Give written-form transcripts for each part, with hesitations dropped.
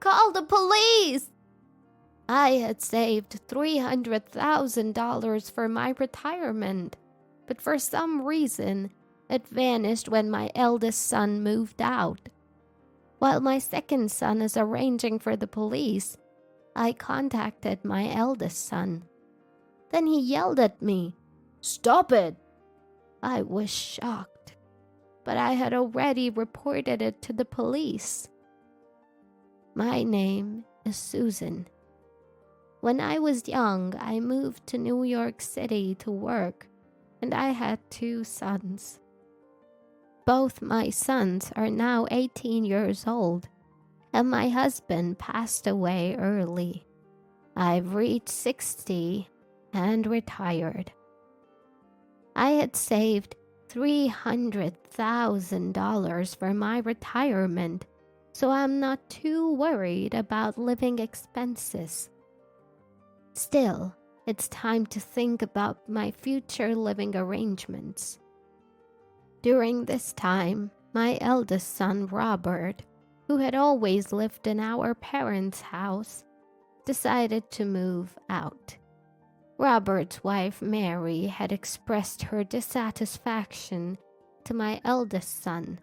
call the police! I had saved $300,000 for my retirement, but for some reason, it vanished when my eldest son moved out. While my second son is arranging for the police, I contacted my eldest son. Then he yelled at me, "Stop it!" I was shocked, but I had already reported it to the police. My name is Susan. When I was young, I moved to New York City to work, and I had 2 sons. Both my sons are now 18 years old, and my husband passed away early. I've reached 60 and retired. I had saved $300,000 for my retirement, so I'm not too worried about living expenses. Still, it's time to think about my future living arrangements. During this time, my eldest son, Robert, who had always lived in our parents' house, decided to move out. Robert's wife, Mary, had expressed her dissatisfaction to my eldest son,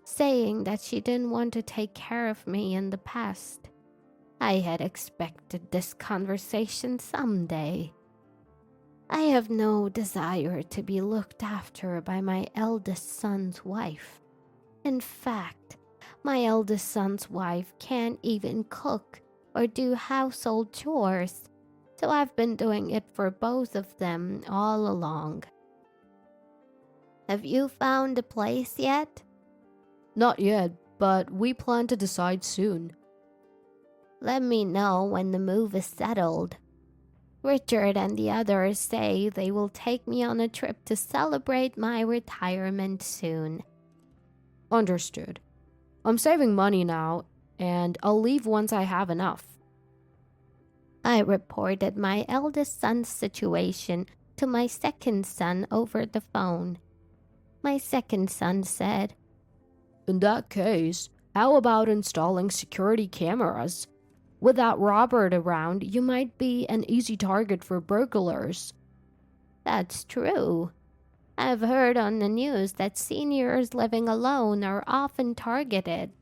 saying that she didn't want to take care of me in the past. I had expected this conversation someday. I have no desire to be looked after by my eldest son's wife. In fact, my eldest son's wife can't even cook or do household chores, so I've been doing it for both of them all along. Have you found a place yet? Not yet, but we plan to decide soon. Let me know when the move is settled. Richard and the others say they will take me on a trip to celebrate my retirement soon. Understood. I'm saving money now, and I'll leave once I have enough. I reported my eldest son's situation to my second son over the phone. My second son said, In that case, how about installing security cameras? Without Robert around, you might be an easy target for burglars. That's true. I've heard on the news that seniors living alone are often targeted.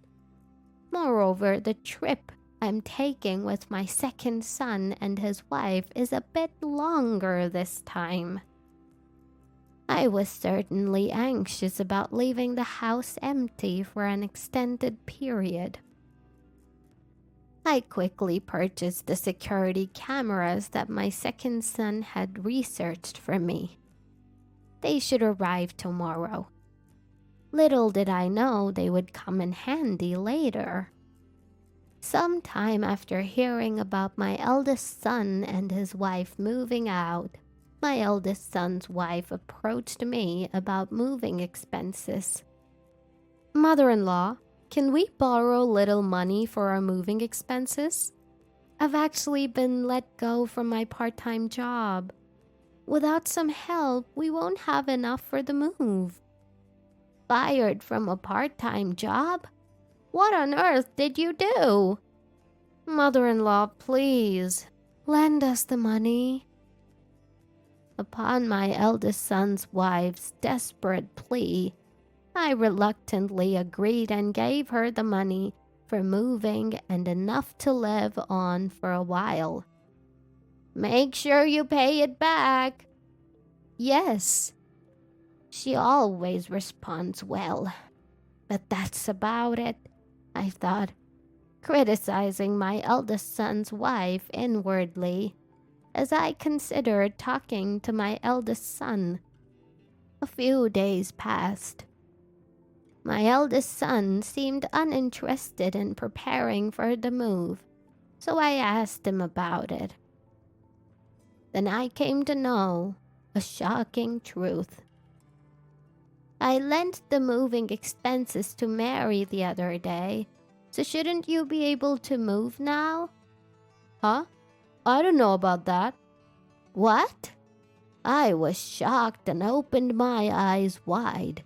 Moreover, the trip I'm taking with my second son and his wife is a bit longer this time. I was certainly anxious about leaving the house empty for an extended period. I quickly purchased the security cameras that my second son had researched for me. They should arrive tomorrow. Little did I know they would come in handy later. Sometime after hearing about my eldest son and his wife moving out, my eldest son's wife approached me about moving expenses. Mother-in-law, can we borrow little money for our moving expenses? I've actually been let go from my part-time job. Without some help, we won't have enough for the move. Fired from a part-time job? What on earth did you do? Mother-in-law, please, lend us the money. Upon my eldest son's wife's desperate plea, I reluctantly agreed and gave her the money for moving and enough to live on for a while. Make sure you pay it back. Yes. She always responds well. But that's about it, I thought, criticizing my eldest son's wife inwardly as I considered talking to my eldest son. A few days passed. My eldest son seemed uninterested in preparing for the move, so I asked him about it. Then I came to know a shocking truth. I lent the moving expenses to Mary the other day, so shouldn't you be able to move now? Huh? I don't know about that. What? I was shocked and opened my eyes wide.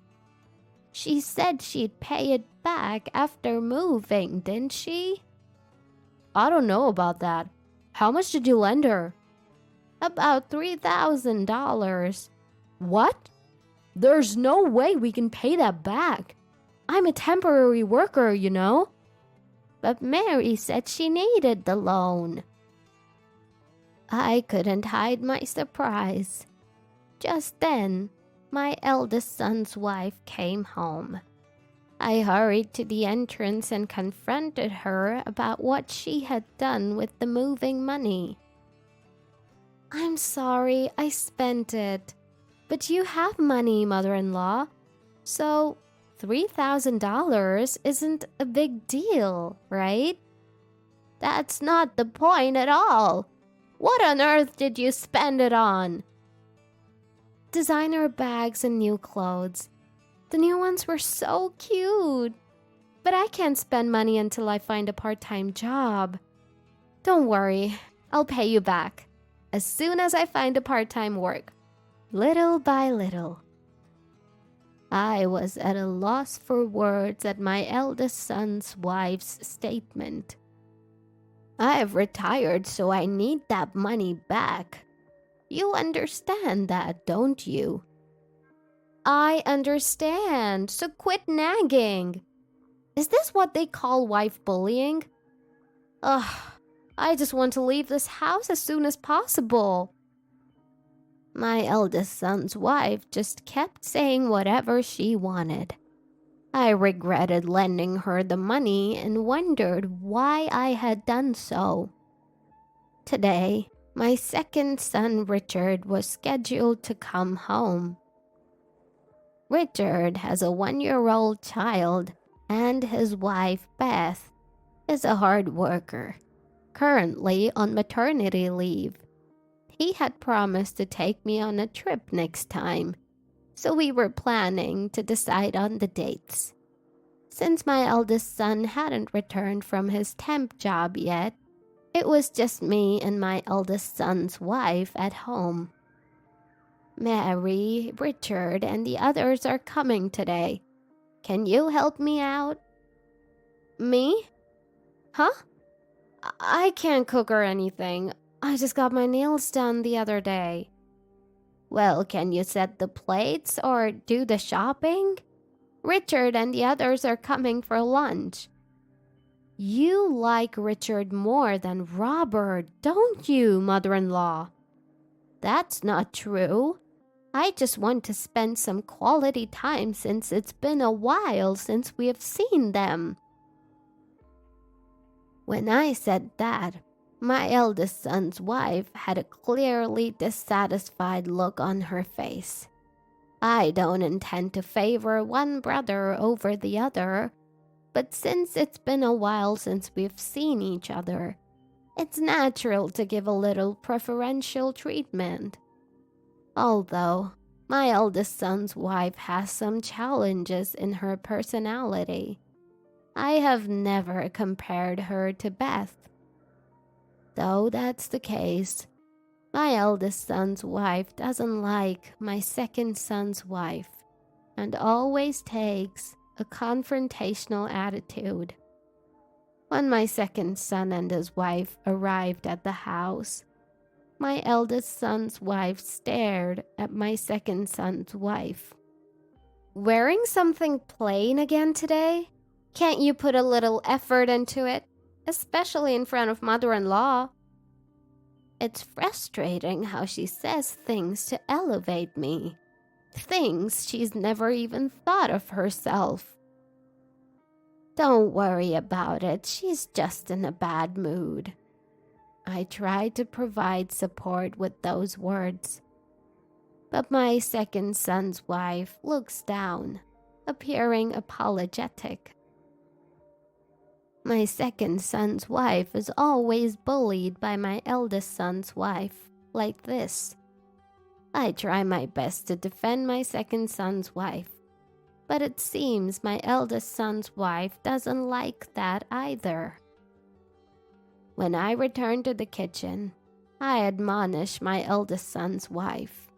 She said she'd pay it back after moving, didn't she? I don't know about that. How much did you lend her? About $3,000. What? There's no way we can pay that back. I'm a temporary worker, you know. But Mary said she needed the loan. I couldn't hide my surprise. Just then, my eldest son's wife came home. I hurried to the entrance and confronted her about what she had done with the moving money. I'm sorry, I spent it. But you have money, mother-in-law. So $3,000 isn't a big deal, right? That's not the point at all. What on earth did you spend it on? Designer bags and new clothes. The new ones were so cute. But I can't spend money until I find a part-time job. Don't worry, I'll pay you back as soon as I find a part-time work, little by little. I was at a loss for words at my eldest son's wife's statement. I've retired, so I need that money back. You understand that, don't you? I understand, so quit nagging. Is this what they call wife bullying? Ugh, I just want to leave this house as soon as possible. My eldest son's wife just kept saying whatever she wanted. I regretted lending her the money and wondered why I had done so. Today, my second son Richard was scheduled to come home. Richard has a 1-year-old child, and his wife, Beth, is a hard worker, currently on maternity leave. He had promised to take me on a trip next time, so we were planning to decide on the dates. Since my eldest son hadn't returned from his temp job yet, it was just me and my eldest son's wife at home. Mary, Richard, and the others are coming today. Can you help me out? Me? Huh? I can't cook or anything. I just got my nails done the other day. Well, can you set the plates or do the shopping? Richard and the others are coming for lunch. You like Richard more than Robert, don't you, mother-in-law? That's not true. I just want to spend some quality time since it's been a while since we have seen them. When I said that, my eldest son's wife had a clearly dissatisfied look on her face. I don't intend to favor one brother over the other, but since it's been a while since we've seen each other, it's natural to give a little preferential treatment. Although, my eldest son's wife has some challenges in her personality, I have never compared her to Beth. Though that's the case, my eldest son's wife doesn't like my second son's wife and always takes a confrontational attitude. When my second son and his wife arrived at the house, my eldest son's wife stared at my second son's wife. Wearing something plain again today? Can't you put a little effort into it, especially in front of mother-in-law? It's frustrating how she says things to elevate me. Things she's never even thought of herself. Don't worry about it, she's just in a bad mood. I tried to provide support with those words. But my second son's wife looks down, appearing apologetic. My second son's wife is always bullied by my eldest son's wife, like this. I try my best to defend my second son's wife, but it seems my eldest son's wife doesn't like that either. When I return to the kitchen, I admonish my eldest son's wife.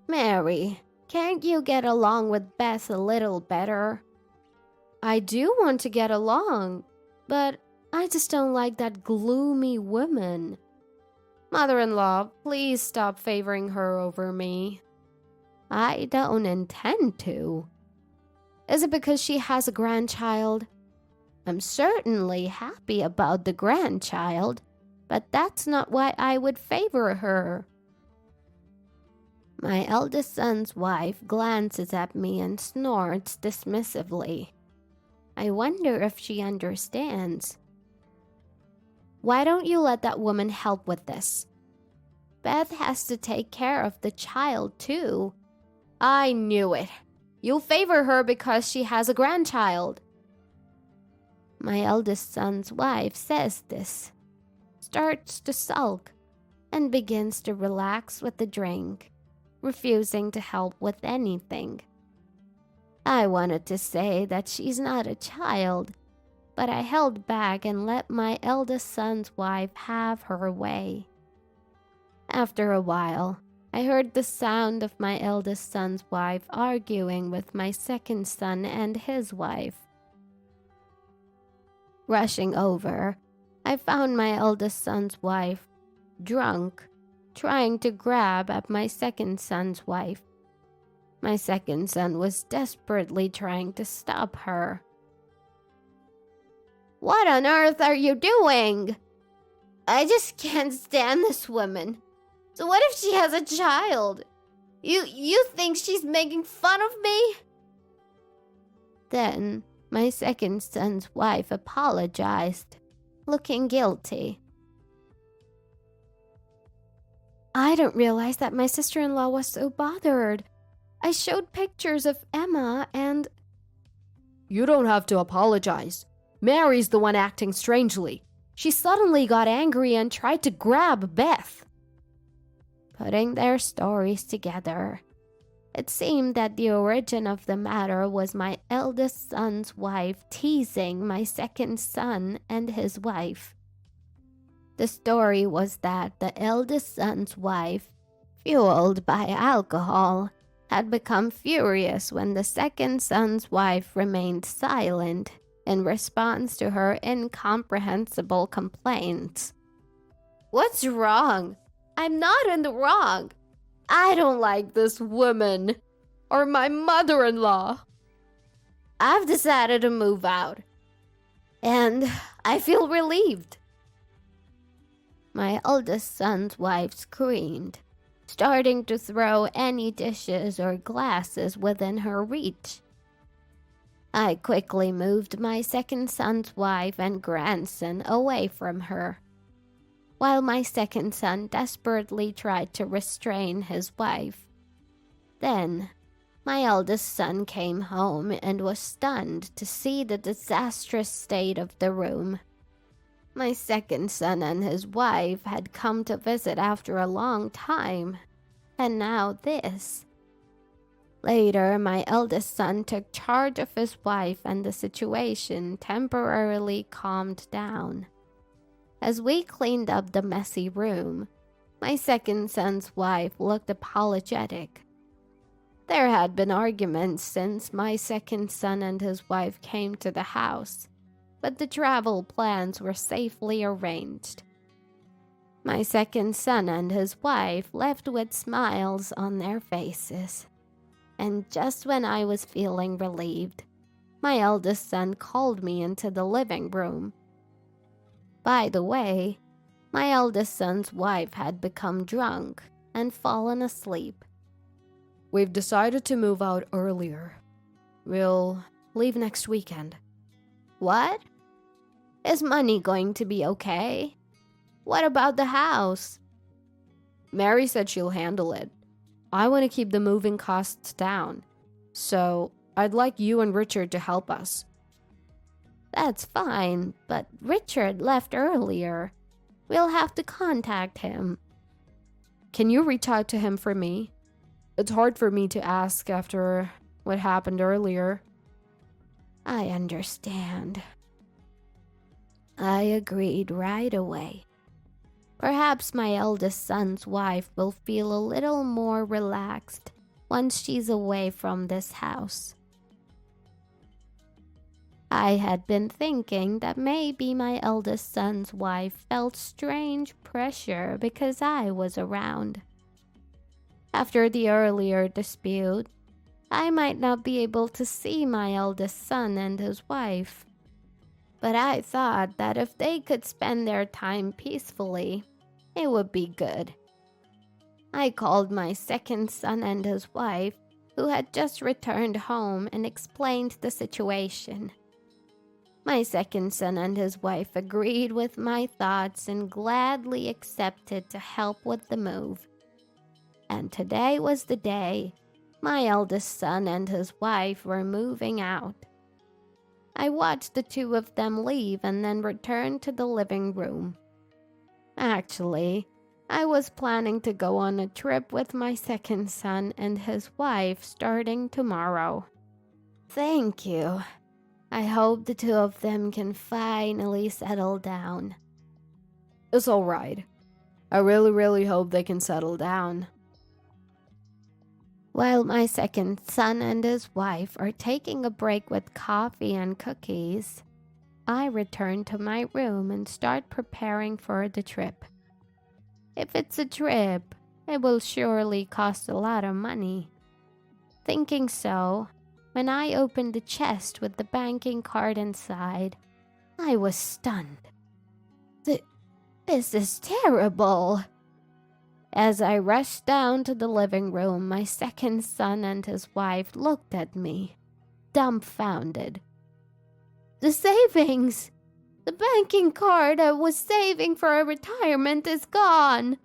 Mary, can't you get along with Beth a little better? I do want to get along, but I just don't like that gloomy woman. Mother-in-law, please stop favoring her over me. I don't intend to. Is it because she has a grandchild? I'm certainly happy about the grandchild, but that's not why I would favor her. My eldest son's wife glances at me and snorts dismissively. I wonder if she understands. Why don't you let that woman help with this? Beth has to take care of the child too. I knew it. You'll favor her because she has a grandchild. My eldest son's wife says this, starts to sulk, and begins to relax with the drink, refusing to help with anything. I wanted to say that she's not a child, but I held back and let my eldest son's wife have her way. After a while, I heard the sound of my eldest son's wife arguing with my second son and his wife. Rushing over, I found my eldest son's wife, drunk, trying to grab at my second son's wife. My second son was desperately trying to stop her. What on earth are you doing? I just can't stand this woman. So what if she has a child? You think she's making fun of me? Then my second son's wife apologized, looking guilty. I didn't realize that my sister-in-law was so bothered. I showed pictures of Emma and... You don't have to apologize. Mary's the one acting strangely. She suddenly got angry and tried to grab Beth. Putting their stories together, it seemed that the origin of the matter was my eldest son's wife teasing my second son and his wife. The story was that the eldest son's wife, fueled by alcohol, had become furious when the second son's wife remained silent in response to her incomprehensible complaints. What's wrong? I'm not in the wrong. I don't like this woman or my mother-in-law. I've decided to move out, and I feel relieved. My eldest son's wife screamed, starting to throw any dishes or glasses within her reach. I quickly moved my second son's wife and grandson away from her, while my second son desperately tried to restrain his wife. Then, my eldest son came home and was stunned to see the disastrous state of the room. My second son and his wife had come to visit after a long time, and now this. Later, my eldest son took charge of his wife and the situation temporarily calmed down. As we cleaned up the messy room, my second son's wife looked apologetic. There had been arguments since my second son and his wife came to the house, but the travel plans were safely arranged. My second son and his wife left with smiles on their faces. And just when I was feeling relieved, my eldest son called me into the living room. By the way, my eldest son's wife had become drunk and fallen asleep. We've decided to move out earlier. We'll leave next weekend. What? Is money going to be okay? What about the house? Mary said she'll handle it. I want to keep the moving costs down, so I'd like you and Richard to help us. That's fine, but Richard left earlier. We'll have to contact him. Can you reach out to him for me? It's hard for me to ask after what happened earlier. I understand. I agreed right away. Perhaps my eldest son's wife will feel a little more relaxed once she's away from this house. I had been thinking that maybe my eldest son's wife felt strange pressure because I was around. After the earlier dispute, I might not be able to see my eldest son and his wife. But I thought that if they could spend their time peacefully, it would be good. I called my second son and his wife, who had just returned home, and explained the situation. My second son and his wife agreed with my thoughts and gladly accepted to help with the move. And today was the day my eldest son and his wife were moving out. I watched the two of them leave and then returned to the living room. Actually, I was planning to go on a trip with my second son and his wife starting tomorrow. Thank you. I hope the two of them can finally settle down. It's all right. I really hope they can settle down. While my second son and his wife are taking a break with coffee and cookies, I return to my room and start preparing for the trip. If it's a trip, it will surely cost a lot of money. Thinking so, when I opened the chest with the banking card inside, I was stunned. This is terrible. As I rushed down to the living room, my second son and his wife looked at me, dumbfounded. The savings! The banking card I was saving for our retirement is gone!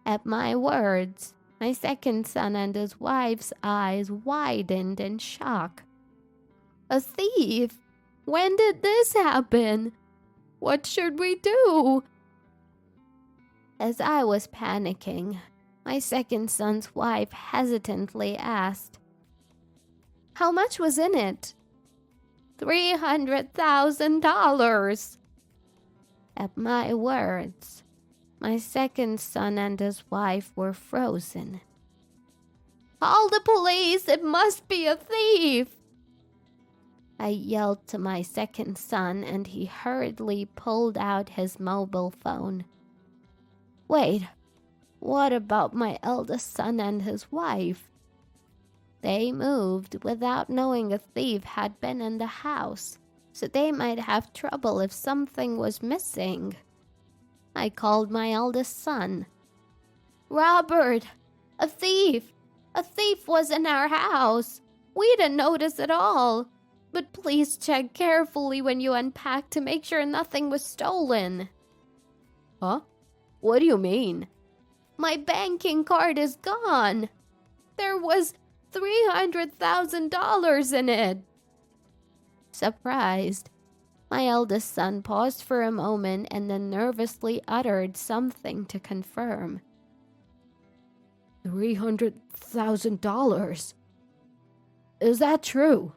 At my words, my second son and his wife's eyes widened in shock. A thief? When did this happen? What should we do? As I was panicking, my second son's wife hesitantly asked, "How much was in it?" $300,000. At my words, my second son and his wife were frozen. "Call the police! It must be a thief!" I yelled to my second son, and he hurriedly pulled out his mobile phone. Wait, what about my eldest son and his wife? They moved without knowing a thief had been in the house, so they might have trouble if something was missing. I called my eldest son. "Robert, a thief! A thief was in our house. We didn't notice at all. But please check carefully when you unpack to make sure nothing was stolen." Huh? What do you mean? My banking card is gone. There was $300,000 in it. Surprised, my eldest son paused for a moment and then nervously uttered something to confirm. $300,000? Is that true?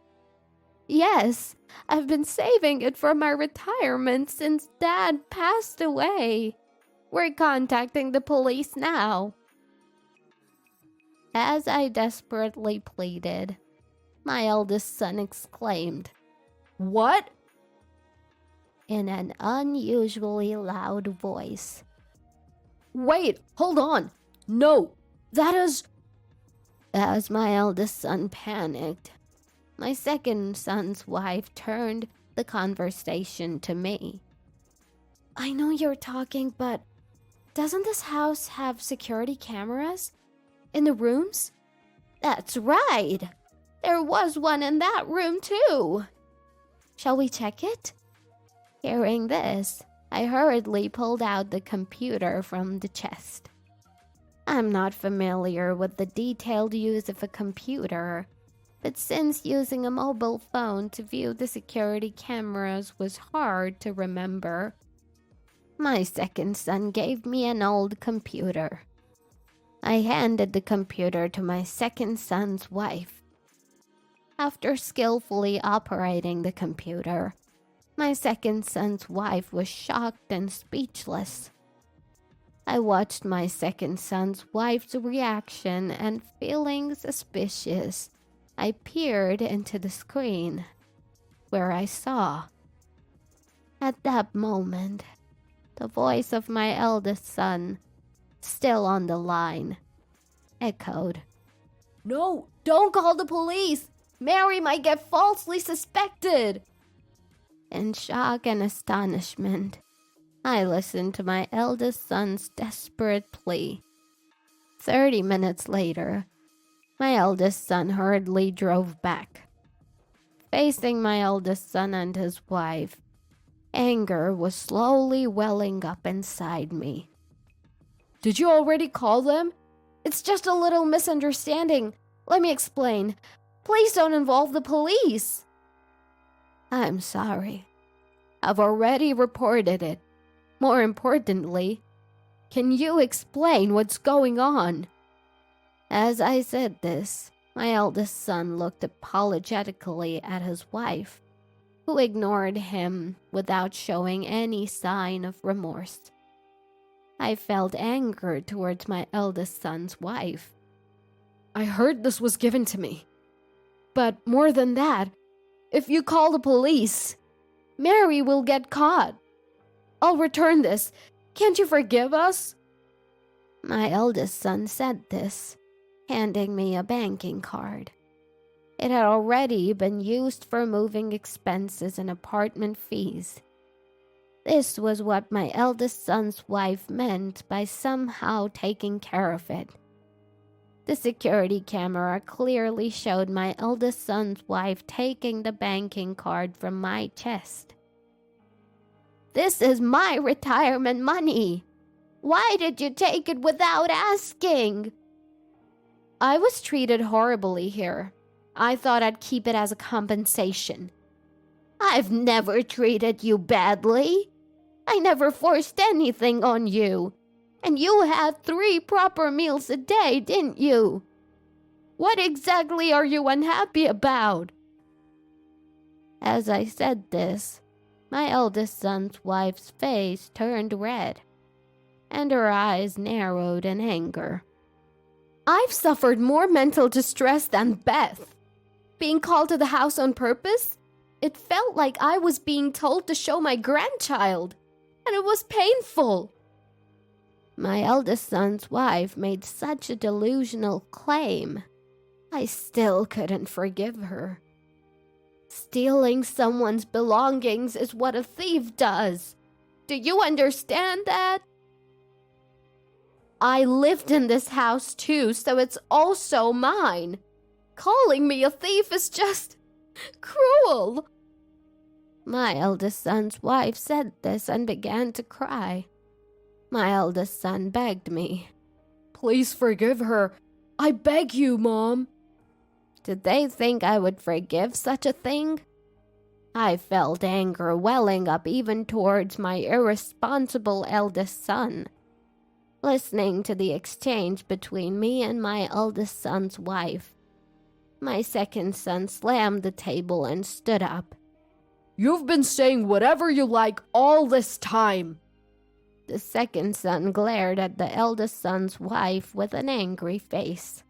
Yes, I've been saving it for my retirement since Dad passed away. We're contacting the police now. As I desperately pleaded, my eldest son exclaimed, "What?" in an unusually loud voice. Wait, hold on. No, that is... As my eldest son panicked, my second son's wife turned the conversation to me. "I know you're talking, but doesn't this house have security cameras? In the rooms?" "That's right. There was one in that room too." "Shall we check it?" Hearing this, I hurriedly pulled out the computer from the chest. I'm not familiar with the detailed use of a computer, but since using a mobile phone to view the security cameras was hard to remember, my second son gave me an old computer. I handed the computer to my second son's wife. After skillfully operating the computer, my second son's wife was shocked and speechless. I watched my second son's wife's reaction, and feeling suspicious, I peered into the screen. where I saw. At that moment, the voice of my eldest son, still on the line, echoed, "No, don't call the police! Mary might get falsely suspected!" In shock and astonishment, I listened to my eldest son's desperate plea. 30 minutes later, my eldest son hurriedly drove back. Facing my eldest son and his wife, anger was slowly welling up inside me. "Did you already call them? It's just a little misunderstanding. Let me explain. Please don't involve the police." "I'm sorry. I've already reported it. More importantly, can you explain what's going on?" As I said this, my eldest son looked apologetically at his wife, who ignored him without showing any sign of remorse. I felt anger towards my eldest son's wife. "I heard this was given to me. But more than that, if you call the police, Mary will get caught. I'll return this. Can't you forgive us?" My eldest son said this, handing me a banking card. It had already been used for moving expenses and apartment fees. This was what my eldest son's wife meant by somehow taking care of it. The security camera clearly showed my eldest son's wife taking the banking card from my chest. "This is my retirement money. Why did you take it without asking?" "I was treated horribly here. I thought I'd keep it as a compensation." "I've never treated you badly. I never forced anything on you. And you had 3 proper meals a day, didn't you? What exactly are you unhappy about?" As I said this, my eldest son's wife's face turned red, and her eyes narrowed in anger. "I've suffered more mental distress than Beth. Being called to the house on purpose, it felt like I was being told to show my grandchild, and it was painful." My eldest son's wife made such a delusional claim. I still couldn't forgive her. Stealing someone's belongings is what a thief does. Do you understand that? I lived in this house too, so it's also mine. Calling me a thief is just cruel. My eldest son's wife said this and began to cry. My eldest son begged me. "Please forgive her. I beg you, Mom." Did they think I would forgive such a thing? I felt anger welling up even towards my irresponsible eldest son. Listening to the exchange between me and my eldest son's wife, my second son slammed the table and stood up. "You've been saying whatever you like all this time." The second son glared at the eldest son's wife with an angry face.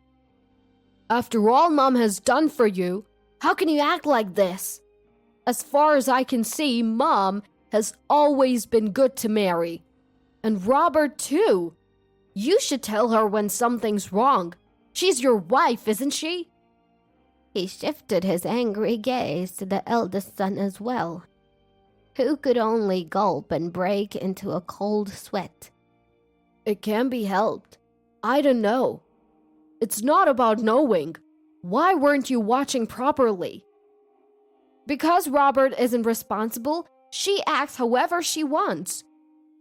"After all Mom has done for you, how can you act like this? As far as I can see, Mom has always been good to Mary. And Robert, too. You should tell her when something's wrong. She's your wife, isn't she?" He shifted his angry gaze to the eldest son as well, who could only gulp and break into a cold sweat. "It can't be helped. I don't know. It's not about knowing. Why weren't you watching properly?" "Because Robert isn't responsible, she acts however she wants.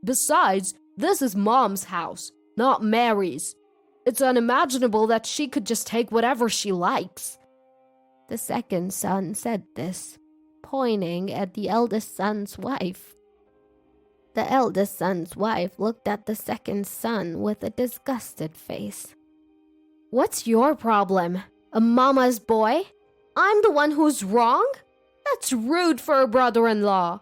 Besides, this is Mom's house, not Mary's. It's unimaginable that she could just take whatever she likes." The second son said this, pointing at the eldest son's wife. The eldest son's wife looked at the second son with a disgusted face. "What's your problem? A mama's boy? I'm the one who's wrong? That's rude for a brother-in-law."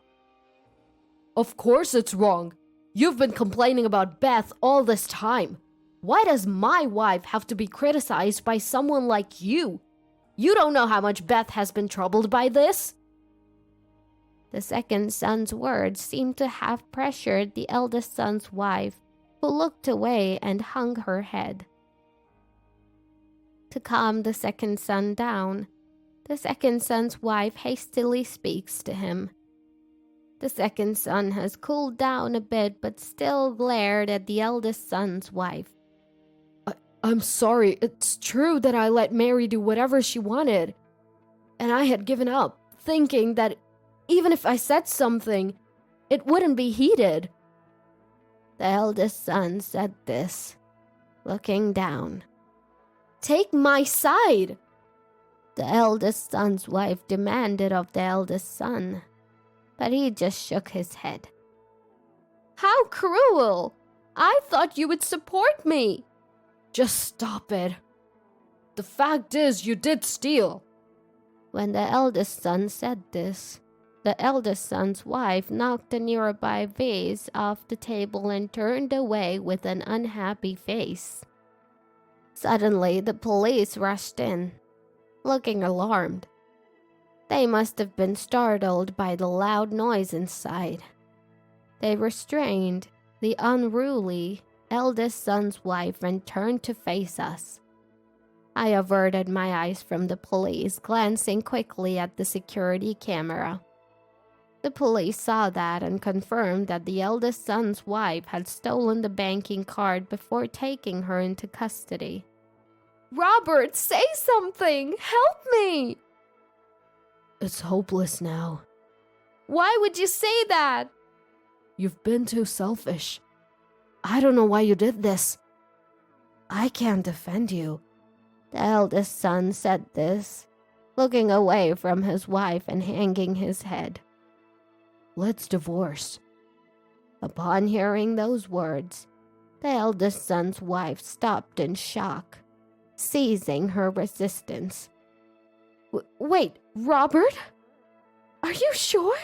"Of course it's wrong. You've been complaining about Beth all this time. Why does my wife have to be criticized by someone like you? You don't know how much Beth has been troubled by this." The second son's words seemed to have pressured the eldest son's wife, who looked away and hung her head. To calm the second son down, the second son's wife hastily speaks to him. The second son has cooled down a bit but still glared at the eldest son's wife. I'm sorry, it's true that I let Mary do whatever she wanted. And I had given up, thinking that even if I said something, it wouldn't be heeded. The eldest son said this, looking down. Take my side! The eldest son's wife demanded of the eldest son, but he just shook his head. How cruel! I thought you would support me. Just stop it. The fact is, you did steal. When the eldest son said this, the eldest son's wife knocked a nearby vase off the table and turned away with an unhappy face. Suddenly, the police rushed in, looking alarmed. They must have been startled by the loud noise inside. They restrained the unruly eldest son's wife and turned to face us. I averted my eyes from the police, glancing quickly at the security camera. The police saw that and confirmed that the eldest son's wife had stolen the banking card before taking her into custody. Robert, say something! Help me! It's hopeless now. Why would you say that? You've been too selfish. I don't know why you did this. I can't defend you. The eldest son said this, looking away from his wife and hanging his head. Let's divorce. Upon hearing those words, the eldest son's wife stopped in shock, ceasing her resistance. Wait, Robert? Are you sure?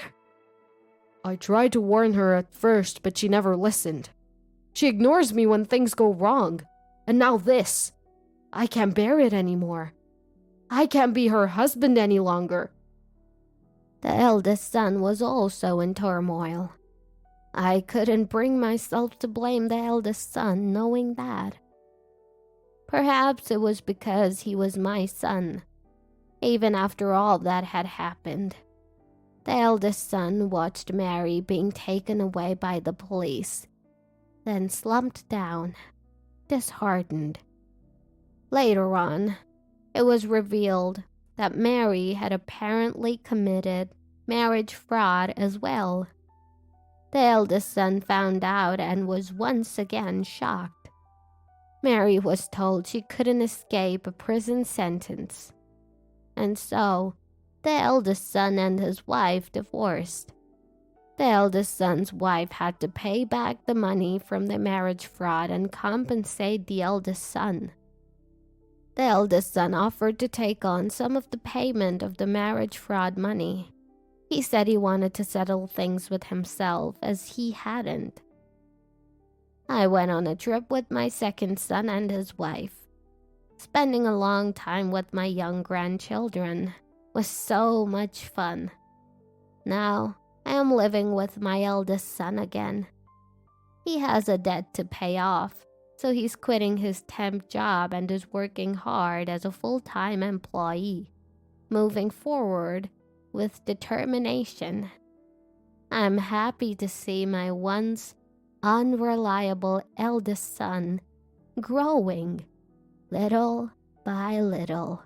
I tried to warn her at first, but she never listened. She ignores me when things go wrong. And now this. I can't bear it anymore. I can't be her husband any longer. The eldest son was also in turmoil. I couldn't bring myself to blame the eldest son, knowing that. Perhaps it was because he was my son. Even after all that had happened, the eldest son watched Mary being taken away by the police, then slumped down, disheartened. Later on, it was revealed that Mary had apparently committed marriage fraud as well. The eldest son found out and was once again shocked. Mary was told she couldn't escape a prison sentence. And so, the eldest son and his wife divorced. The eldest son's wife had to pay back the money from the marriage fraud and compensate the eldest son. The eldest son offered to take on some of the payment of the marriage fraud money. He said he wanted to settle things with himself, as he hadn't. I went on a trip with my second son and his wife. Spending a long time with my young grandchildren was so much fun. Now, I am living with my eldest son again. He has a debt to pay off, so he's quitting his temp job and is working hard as a full-time employee, moving forward with determination. I'm happy to see my once unreliable eldest son growing little by little.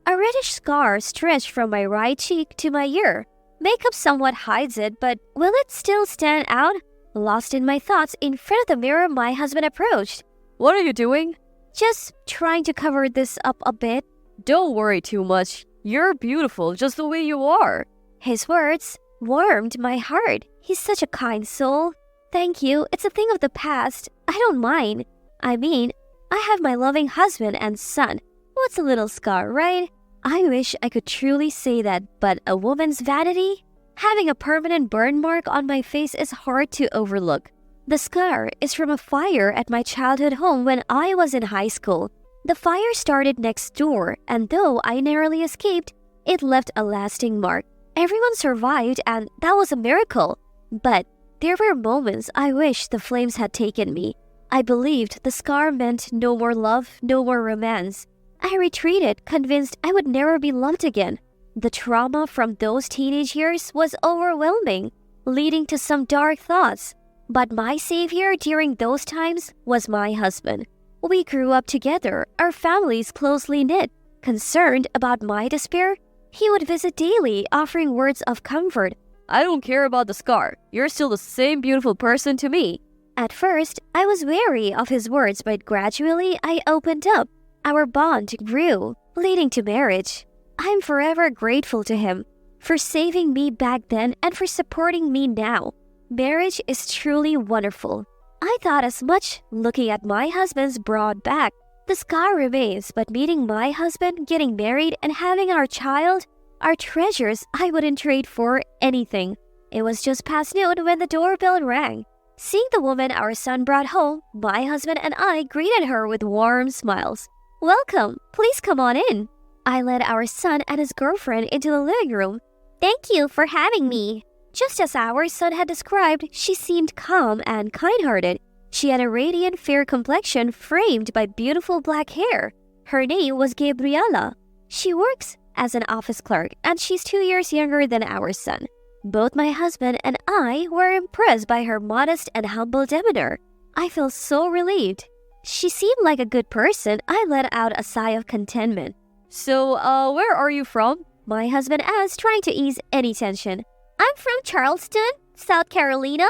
A reddish scar stretched from my right cheek to my ear. Makeup somewhat hides it, but will it still stand out? Lost in my thoughts, in front of the mirror, my husband approached. What are you doing? Just trying to cover this up a bit. Don't worry too much. You're beautiful just the way you are. His words warmed my heart. He's such a kind soul. Thank you. It's a thing of the past. I don't mind. I mean, I have my loving husband and son. What's a little scar, right? I wish I could truly say that, but a woman's vanity? Having a permanent burn mark on my face is hard to overlook. The scar is from a fire at my childhood home when I was in high school. The fire started next door, and though I narrowly escaped, it left a lasting mark. Everyone survived, and that was a miracle. But there were moments I wish the flames had taken me. I believed the scar meant no more love, no more romance. I retreated, convinced I would never be loved again. The trauma from those teenage years was overwhelming, leading to some dark thoughts. But my savior during those times was my husband. We grew up together, our families closely knit. Concerned about my despair, he would visit daily, offering words of comfort. I don't care about the scar. You're still the same beautiful person to me. At first, I was wary of his words, but gradually I opened up. Our bond grew, leading to marriage. I'm forever grateful to him for saving me back then and for supporting me now. Marriage is truly wonderful. I thought as much looking at my husband's broad back. The scar remains, but meeting my husband, getting married, and having our child are treasures I wouldn't trade for anything. It was just past noon when the doorbell rang. Seeing the woman our son brought home, my husband and I greeted her with warm smiles. "Welcome, please come on in." I led our son and his girlfriend into the living room. "Thank you for having me." Just as our son had described, she seemed calm and kind-hearted. She had a radiant fair complexion framed by beautiful black hair. Her name was Gabriela. She works as an office clerk, and she's 2 years younger than our son. Both my husband and I were impressed by her modest and humble demeanor. I felt so relieved. She seemed like a good person. I let out a sigh of contentment. So, where are you from? My husband asked, trying to ease any tension. "I'm from Charleston, South Carolina."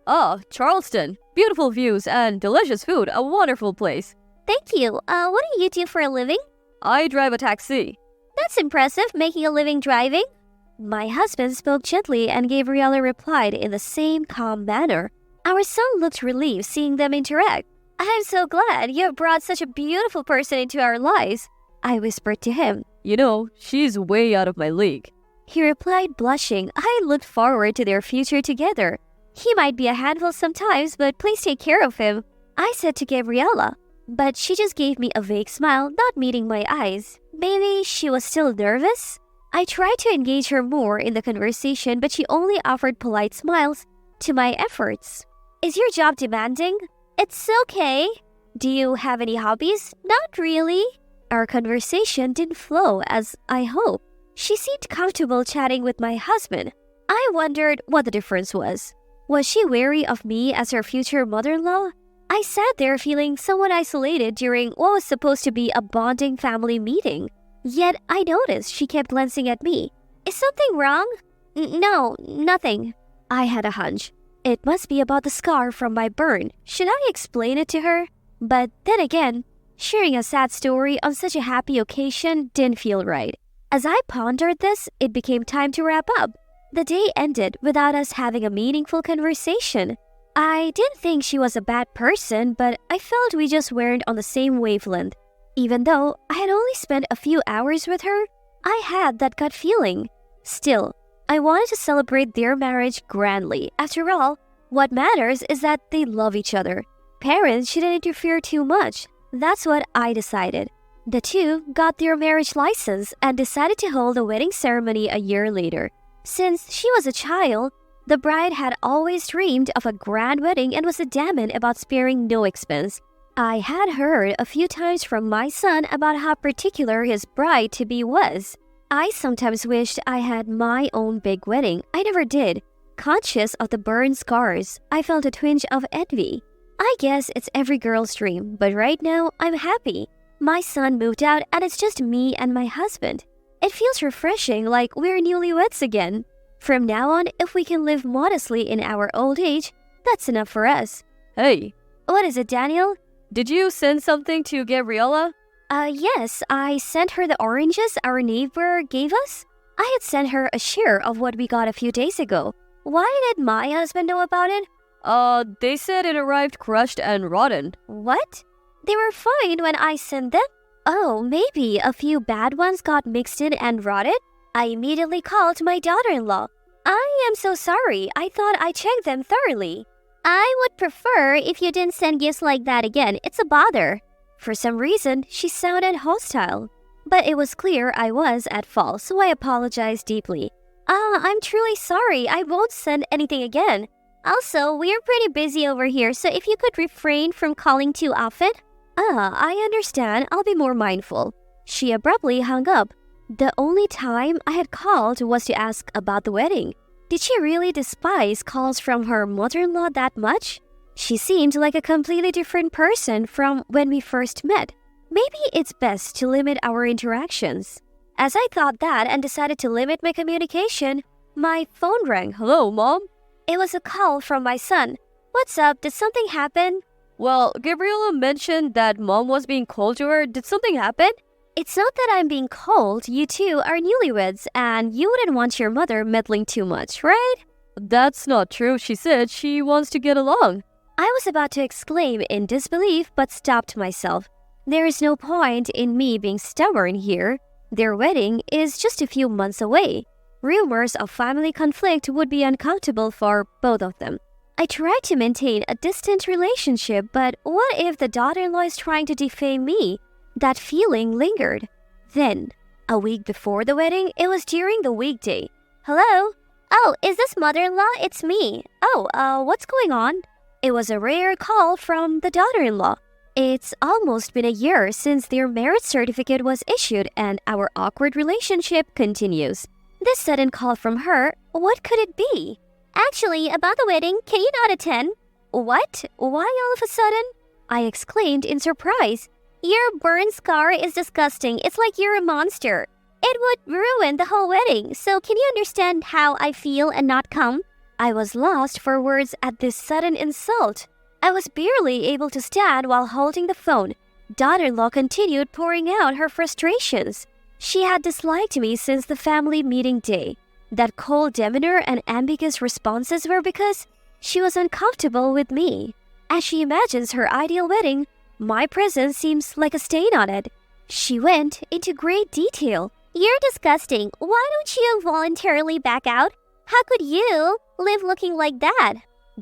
Ah, Charleston. Beautiful views and delicious food. A wonderful place. "Thank you. What do you do for a living?" I drive a taxi. "That's impressive, making a living driving." My husband spoke gently and Gabriela replied in the same calm manner. Our son looked relieved seeing them interact. "I'm so glad you have brought such a beautiful person into our lives," I whispered to him. You know, she's way out of my league. He replied, blushing. I looked forward to their future together. "He might be a handful sometimes, but please take care of him," I said to Gabriela. But she just gave me a vague smile, not meeting my eyes. Maybe she was still nervous? I tried to engage her more in the conversation, but she only offered polite smiles to my efforts. "Is your job demanding?" "It's okay." "Do you have any hobbies?" "Not really." Our conversation didn't flow as I hoped. She seemed comfortable chatting with my husband. I wondered what the difference was. Was she wary of me as her future mother-in-law? I sat there feeling somewhat isolated during what was supposed to be a bonding family meeting. Yet I noticed she kept glancing at me. "Is something wrong?" No, nothing." I had a hunch. It must be about the scar from my burn. Should I explain it to her? But then again, sharing a sad story on such a happy occasion didn't feel right. As I pondered this, it became time to wrap up. The day ended without us having a meaningful conversation. I didn't think she was a bad person, but I felt we just weren't on the same wavelength. Even though I had only spent a few hours with her, I had that gut feeling. Still, I wanted to celebrate their marriage grandly. After all, what matters is that they love each other. Parents shouldn't interfere too much. That's what I decided. The two got their marriage license and decided to hold a wedding ceremony a year later. Since she was a child, the bride had always dreamed of a grand wedding and was adamant about sparing no expense. I had heard a few times from my son about how particular his bride-to-be was. I sometimes wished I had my own big wedding. I never did. Conscious of the burn scars, I felt a twinge of envy. I guess it's every girl's dream, but right now, I'm happy. My son moved out and it's just me and my husband. It feels refreshing, like we're newlyweds again. From now on, if we can live modestly in our old age, that's enough for us. Hey, What is it, Daniel? did you send something to Gabriela? Yes, I sent her the oranges our neighbor gave us. I had sent her a share of what we got a few days ago. Why did my husband know about it? They said it arrived crushed and rotten. What? They were fine when I sent them? Oh, maybe a few bad ones got mixed in and rotted? I immediately called my daughter-in-law. "I am so sorry. I thought I checked them thoroughly." "I would prefer if you didn't send gifts like that again. It's a bother." For some reason, she sounded hostile. But it was clear I was at fault, so I apologized deeply. I'm truly sorry. I won't send anything again. Also, we're pretty busy over here, so if you could refrain from calling too often. I understand. I'll be more mindful. She abruptly hung up. The only time I had called was to ask about the wedding. Did she really despise calls from her mother-in-law that much? She seemed like a completely different person from when we first met. Maybe it's best to limit our interactions. As I thought that and decided to limit my communication, my phone rang. Hello, Mom? It was a call from my son. What's up? Did something happen? Well, Gabriella mentioned that Mom was being cold to her. Did something happen? It's not that I'm being cold. You two are newlyweds, and you wouldn't want your mother meddling too much, right? That's not true. She said she wants to get along. I was about to exclaim in disbelief, but stopped myself. There is no point in me being stubborn here. Their wedding is just a few months away. Rumors of family conflict would be uncomfortable for both of them. I tried to maintain a distant relationship, but what if the daughter-in-law is trying to defame me? That feeling lingered. Then, a week before the wedding, it was during the weekday. Hello? Oh, is this mother-in-law? It's me. Oh, what's going on? It was a rare call from the daughter-in-law. It's almost been a year since their marriage certificate was issued and our awkward relationship continues. This sudden call from her, what could it be? Actually, about the wedding, can you not attend? What? Why all of a sudden? I exclaimed in surprise. Your burn scar is disgusting. It's like you're a monster. It would ruin the whole wedding. So can you understand how I feel and not come? I was lost for words at this sudden insult. I was barely able to stand while holding the phone. Daughter-in-law continued pouring out her frustrations. She had disliked me since the family meeting day. That cold demeanor and ambiguous responses were because she was uncomfortable with me. As she imagines her ideal wedding, my presence seems like a stain on it. She went into great detail. You're disgusting. Why don't you voluntarily back out? How could you live looking like that?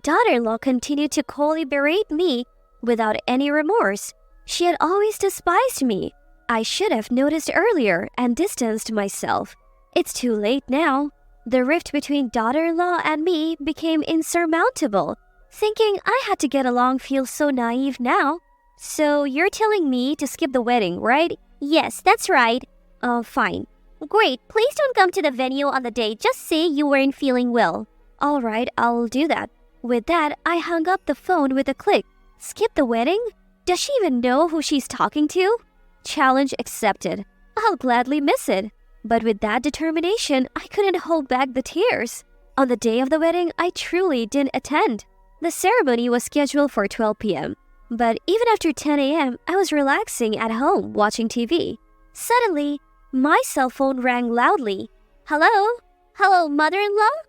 Daughter-in-law continued to coldly berate me without any remorse. She had always despised me. I should have noticed earlier and distanced myself. It's too late now. The rift between daughter-in-law and me became insurmountable. Thinking I had to get along feels so naive now. So you're telling me to skip the wedding, right? Yes, that's right. Fine. Great, please don't come to the venue on the day. Just say you weren't feeling well. All right, I'll do that. With that, I hung up the phone with a click. Skip the wedding? Does she even know who she's talking to? Challenge accepted. I'll gladly miss it. But with that determination, I couldn't hold back the tears. On the day of the wedding, I truly didn't attend. The ceremony was scheduled for 12 p.m. But even after 10 a.m., I was relaxing at home watching TV. Suddenly, my cell phone rang loudly. Hello? Hello, mother-in-law?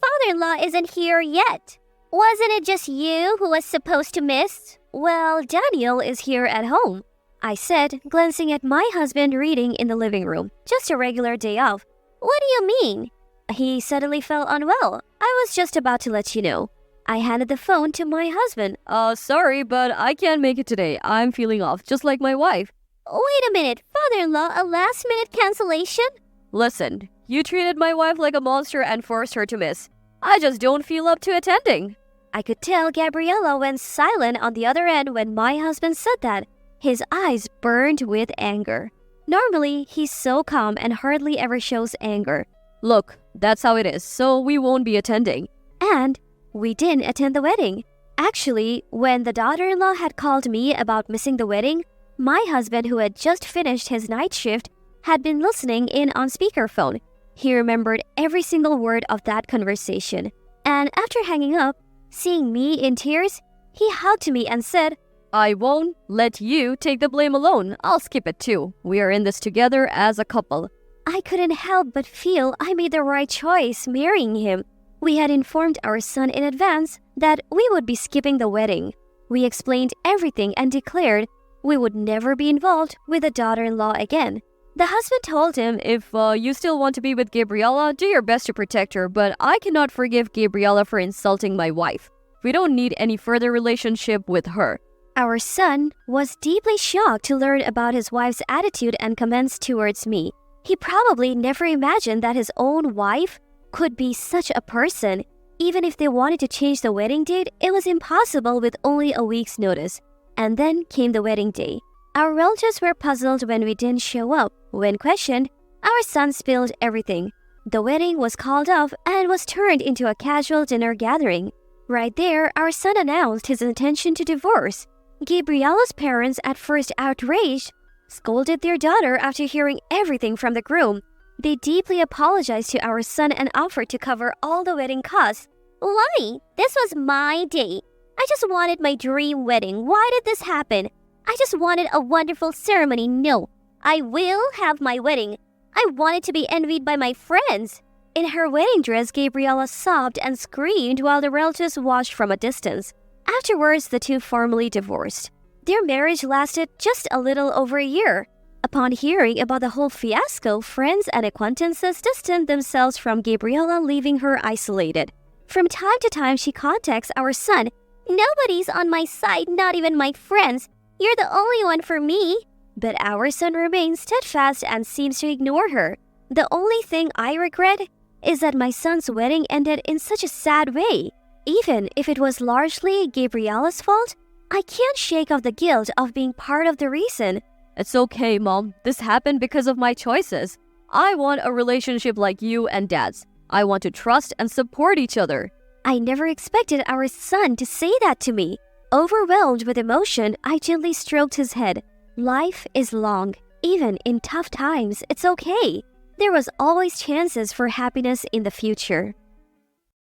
Father-in-law isn't here yet. Wasn't it just you who was supposed to miss? Well, Daniel is here at home, I said, glancing at my husband reading in the living room. Just a regular day off. What do you mean? He suddenly felt unwell. I was just about to let you know. I handed the phone to my husband. Sorry, but I can't make it today. I'm feeling off, just like my wife. Wait a minute, father-in-law, a last-minute cancellation? Listen, you treated my wife like a monster and forced her to miss. I just don't feel up to attending. I could tell Gabriella went silent on the other end when my husband said that. His eyes burned with anger. Normally, he's so calm and hardly ever shows anger. Look, that's how it is, so we won't be attending. And we didn't attend the wedding. Actually, when the daughter-in-law had called me about missing the wedding, my husband, who had just finished his night shift, had been listening in on speakerphone. He remembered every single word of that conversation. And after hanging up, seeing me in tears, he hugged me and said, I won't let you take the blame alone. I'll skip it too. We are in this together as a couple. I couldn't help but feel I made the right choice marrying him. We had informed our son in advance that we would be skipping the wedding. We explained everything and declared we would never be involved with the daughter-in-law again. The husband told him, If you still want to be with Gabriella, do your best to protect her, but I cannot forgive Gabriella for insulting my wife. We don't need any further relationship with her. Our son was deeply shocked to learn about his wife's attitude and comments towards me. He probably never imagined that his own wife could be such a person. Even if they wanted to change the wedding date, it was impossible with only a week's notice. And then came the wedding day. Our relatives were puzzled when we didn't show up. When questioned, our son spilled everything. The wedding was called off and was turned into a casual dinner gathering. Right there, our son announced his intention to divorce. Gabriella's parents, at first outraged, scolded their daughter after hearing everything from the groom. They deeply apologized to our son and offered to cover all the wedding costs. Why? This was my day. I just wanted my dream wedding. Why did this happen? I just wanted a wonderful ceremony. No, I will have my wedding. I wanted to be envied by my friends. In her wedding dress, Gabriella sobbed and screamed while the relatives watched from a distance. Afterwards, the two formally divorced. Their marriage lasted just a little over a year. Upon hearing about the whole fiasco, friends and acquaintances distanced themselves from Gabriella, leaving her isolated. From time to time, she contacts our son. Nobody's on my side, not even my friends. You're the only one for me. But our son remains steadfast and seems to ignore her. The only thing I regret is that my son's wedding ended in such a sad way. Even if it was largely Gabriella's fault, I can't shake off the guilt of being part of the reason. It's okay, Mom. This happened because of my choices. I want a relationship like you and Dad's. I want to trust and support each other. I never expected our son to say that to me. Overwhelmed with emotion, I gently stroked his head. Life is long. Even in tough times, it's okay. There was always chances for happiness in the future.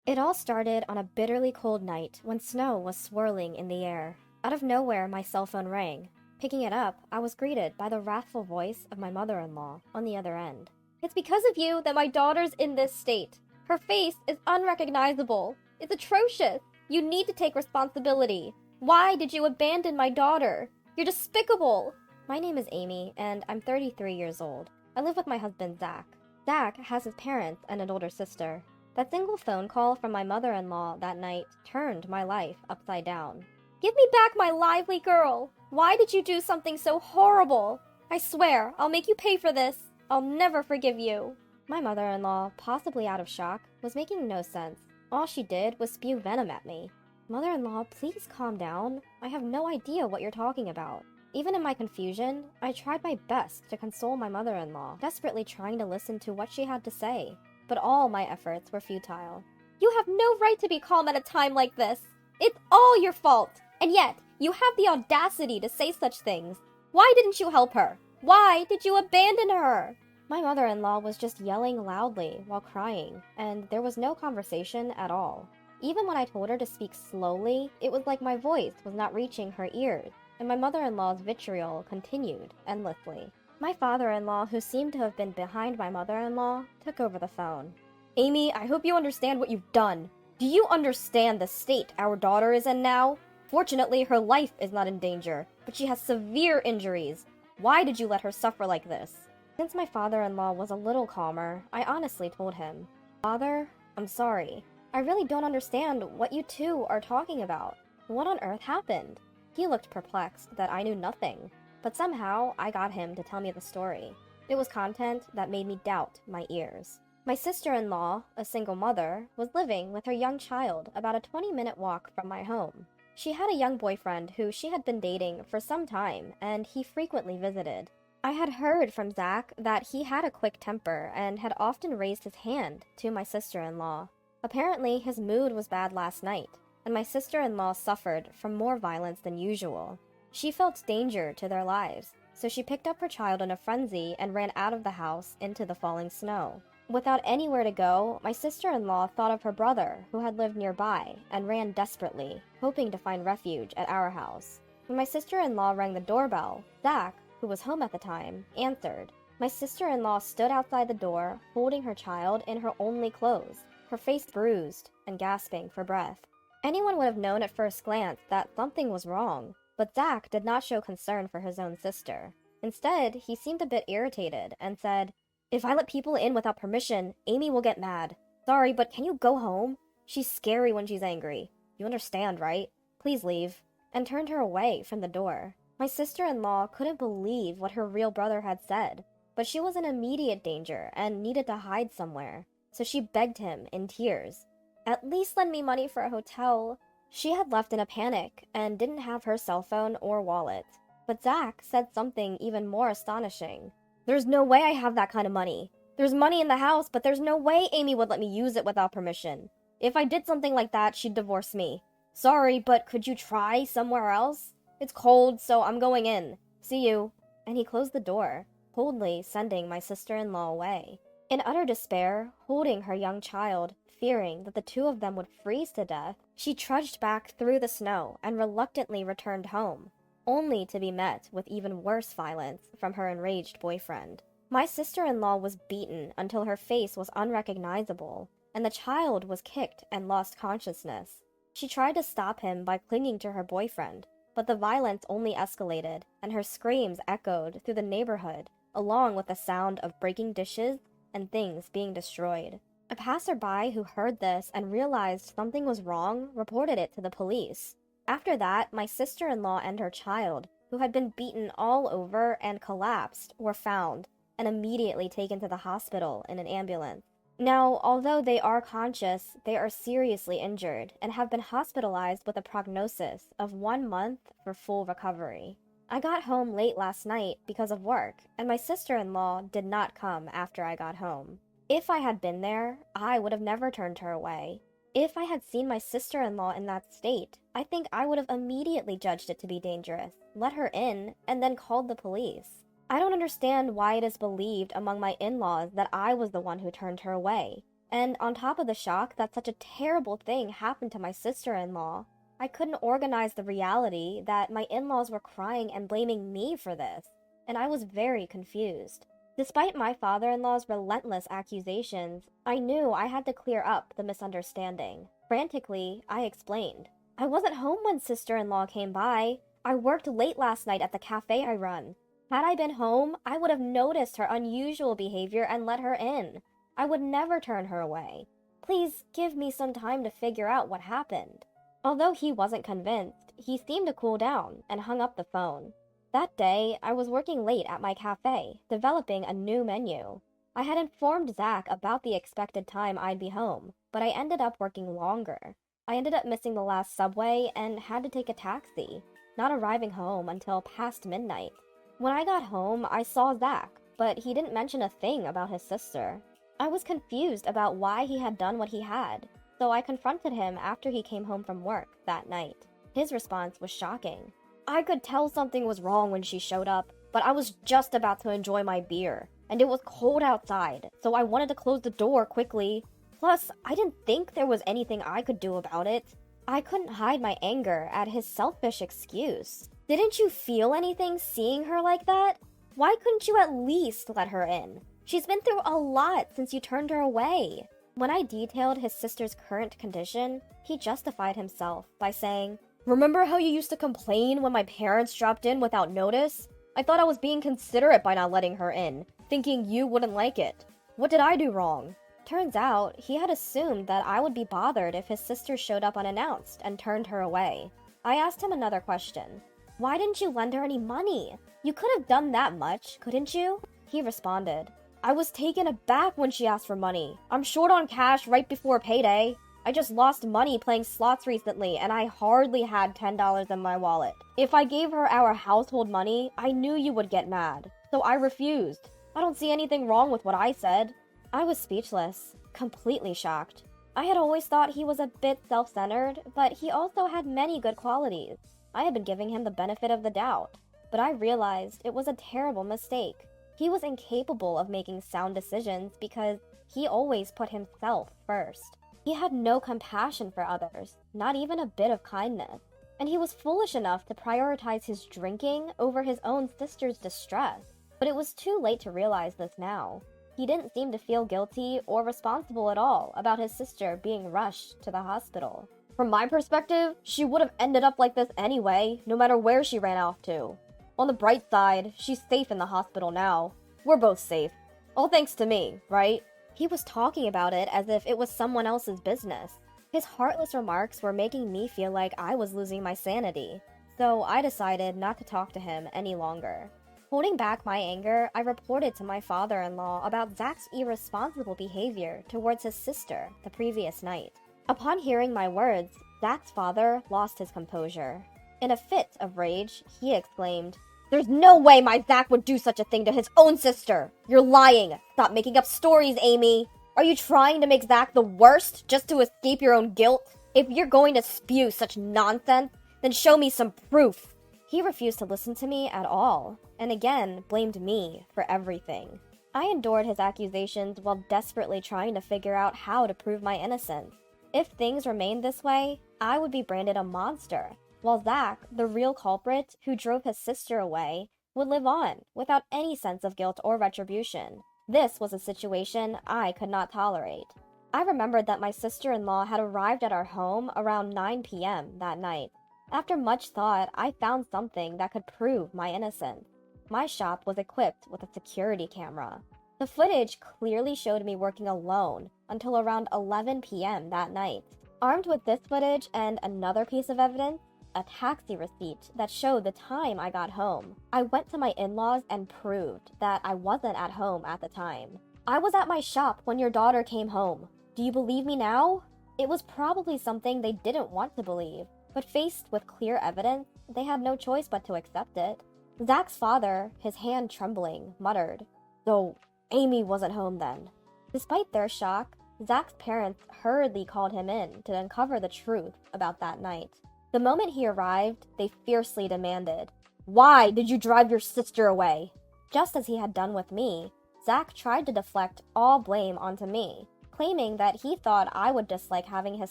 It all started on a bitterly cold night when snow was swirling in the air. Out of nowhere, my cell phone rang. Picking it up, I was greeted by the wrathful voice of my mother-in-law on the other end. It's because of you that my daughter's in this state. Her face is unrecognizable. It's atrocious. You need to take responsibility. Why did you abandon my daughter? You're despicable. My name is Amy, and I'm 33 years old. I live with my husband, Zach. Zach has his parents and an older sister. That single phone call from my mother-in-law that night turned my life upside down. Give me back my lively girl! Why did you do something so horrible? I swear, I'll make you pay for this. I'll never forgive you. My mother-in-law, possibly out of shock, was making no sense. All she did was spew venom at me. Mother-in-law, please calm down. I have no idea what you're talking about. Even in my confusion, I tried my best to console my mother-in-law, desperately trying to listen to what she had to say. But all my efforts were futile. You have no right to be calm at a time like this. It's all your fault. And yet, you have the audacity to say such things. Why didn't you help her? Why did you abandon her? My mother-in-law was just yelling loudly while crying, and there was no conversation at all. Even when I told her to speak slowly, it was like my voice was not reaching her ears, and my mother-in-law's vitriol continued endlessly. My father-in-law, who seemed to have been behind my mother-in-law, took over the phone. Amy, I hope you understand what you've done. Do you understand the state our daughter is in now? Fortunately, her life is not in danger, but she has severe injuries. Why did you let her suffer like this? Since my father-in-law was a little calmer, I honestly told him, Father, I'm sorry. I really don't understand what you two are talking about. What on earth happened? He looked perplexed that I knew nothing, but somehow I got him to tell me the story. It was content that made me doubt my ears. My sister-in-law, a single mother, was living with her young child about a 20-minute walk from my home. She had a young boyfriend who she had been dating for some time, and he frequently visited. I had heard from Zach that he had a quick temper and had often raised his hand to my sister-in-law. Apparently, his mood was bad last night, and my sister-in-law suffered from more violence than usual. She felt danger to their lives, so she picked up her child in a frenzy and ran out of the house into the falling snow. Without anywhere to go, my sister-in-law thought of her brother, who had lived nearby, and ran desperately, hoping to find refuge at our house. When my sister-in-law rang the doorbell, Zach, who was home at the time, answered. My sister-in-law stood outside the door, holding her child in her only clothes, her face bruised and gasping for breath. Anyone would have known at first glance that something was wrong, but Zach did not show concern for his own sister. Instead, he seemed a bit irritated and said, If I let people in without permission, Amy will get mad. Sorry, but can you go home? She's scary when she's angry. You understand, right? Please leave. and turned her away from the door. My sister-in-law couldn't believe what her real brother had said, but she was in immediate danger and needed to hide somewhere, so she begged him in tears. At least lend me money for a hotel. She had left in a panic and didn't have her cell phone or wallet. But Zach said something even more astonishing. There's no way I have that kind of money. There's money in the house, but there's no way Amy would let me use it without permission. If I did something like that, she'd divorce me. Sorry, but could you try somewhere else? It's cold, so I'm going in. See you. And he closed the door, coldly sending my sister-in-law away. In utter despair, holding her young child, fearing that the two of them would freeze to death, she trudged back through the snow and reluctantly returned home, only to be met with even worse violence from her enraged boyfriend. My sister-in-law was beaten until her face was unrecognizable, and the child was kicked and lost consciousness. She tried to stop him by clinging to her boyfriend, but the violence only escalated, and her screams echoed through the neighborhood, along with the sound of breaking dishes and things being destroyed. A passerby who heard this and realized something was wrong reported it to the police. After that, my sister-in-law and her child, who had been beaten all over and collapsed, were found and immediately taken to the hospital in an ambulance. Now, although they are conscious, they are seriously injured and have been hospitalized with a prognosis of 1 month for full recovery. I got home late last night because of work, and my sister-in-law did not come after I got home. If I had been there, I would have never turned her away. If I had seen my sister-in-law in that state, I think I would have immediately judged it to be dangerous, let her in, and then called the police. I don't understand why it is believed among my in-laws that I was the one who turned her away. And on top of the shock that such a terrible thing happened to my sister-in-law, I couldn't organize the reality that my in-laws were crying and blaming me for this, and I was very confused. Despite my father-in-law's relentless accusations, I knew I had to clear up the misunderstanding. Frantically, I explained. I wasn't home when sister-in-law came by. I worked late last night at the cafe I run. Had I been home, I would have noticed her unusual behavior and let her in. I would never turn her away. Please give me some time to figure out what happened. Although he wasn't convinced, he seemed to cool down and hung up the phone. That day, I was working late at my cafe, developing a new menu. I had informed Zach about the expected time I'd be home, but I ended up working longer. I ended up missing the last subway and had to take a taxi, not arriving home until past midnight. When I got home, I saw Zach, but he didn't mention a thing about his sister. I was confused about why he had done what he had, so I confronted him after he came home from work that night. His response was shocking. I could tell something was wrong when she showed up, but I was just about to enjoy my beer, and it was cold outside, so I wanted to close the door quickly. Plus, I didn't think there was anything I could do about it. I couldn't hide my anger at his selfish excuse. Didn't you feel anything seeing her like that? Why couldn't you at least let her in? She's been through a lot since you turned her away. When I detailed his sister's current condition, he justified himself by saying, "Remember how you used to complain when my parents dropped in without notice? I thought I was being considerate by not letting her in, thinking you wouldn't like it. What did I do wrong?" Turns out, he had assumed that I would be bothered if his sister showed up unannounced and turned her away. I asked him another question. Why didn't you lend her any money? You could have done that much, couldn't you? He responded, I was taken aback when she asked for money. I'm short on cash right before payday. I just lost money playing slots recently and I hardly had $10 in my wallet. If I gave her our household money, I knew you would get mad. So I refused. I don't see anything wrong with what I said. I was speechless, completely shocked. I had always thought he was a bit self-centered, but he also had many good qualities. I had been giving him the benefit of the doubt, but I realized it was a terrible mistake. He was incapable of making sound decisions because he always put himself first. He had no compassion for others, not even a bit of kindness. And he was foolish enough to prioritize his drinking over his own sister's distress. But it was too late to realize this now. He didn't seem to feel guilty or responsible at all about his sister being rushed to the hospital. From my perspective, she would have ended up like this anyway, no matter where she ran off to. On the bright side, she's safe in the hospital now. We're both safe. All thanks to me, right? He was talking about it as if it was someone else's business. His heartless remarks were making me feel like I was losing my sanity. so I decided not to talk to him any longer. Holding back my anger, I reported to my father-in-law about Zach's irresponsible behavior towards his sister the previous night. Upon hearing my words, Zach's father lost his composure. In a fit of rage, he exclaimed, "There's no way my Zach would do such a thing to his own sister! You're lying! Stop making up stories, Amy! Are you trying to make Zach the worst just to escape your own guilt? If you're going to spew such nonsense, then show me some proof." He refused to listen to me at all, and again blamed me for everything. I endured his accusations while desperately trying to figure out how to prove my innocence. If things remained this way, I would be branded a monster, while Zach, the real culprit who drove his sister away, would live on without any sense of guilt or retribution. This was a situation I could not tolerate. I remembered that my sister-in-law had arrived at our home around 9 p.m. that night. After much thought, I found something that could prove my innocence. My shop was equipped with a security camera. The footage clearly showed me working alone until around 11 p.m. that night. Armed with this footage and another piece of evidence, a taxi receipt that showed the time I got home, I went to my in-laws and proved that I wasn't at home at the time. "I was at my shop when your daughter came home. Do you believe me now?" It was probably something they didn't want to believe, but faced with clear evidence, they had no choice but to accept it. Zach's father, his hand trembling, muttered, "So Amy wasn't home then." Despite their shock, Zach's parents hurriedly called him in to uncover the truth about that night. The moment he arrived, they fiercely demanded, "Why did you drive your sister away?" Just as he had done with me, Zach tried to deflect all blame onto me, claiming that he thought I would dislike having his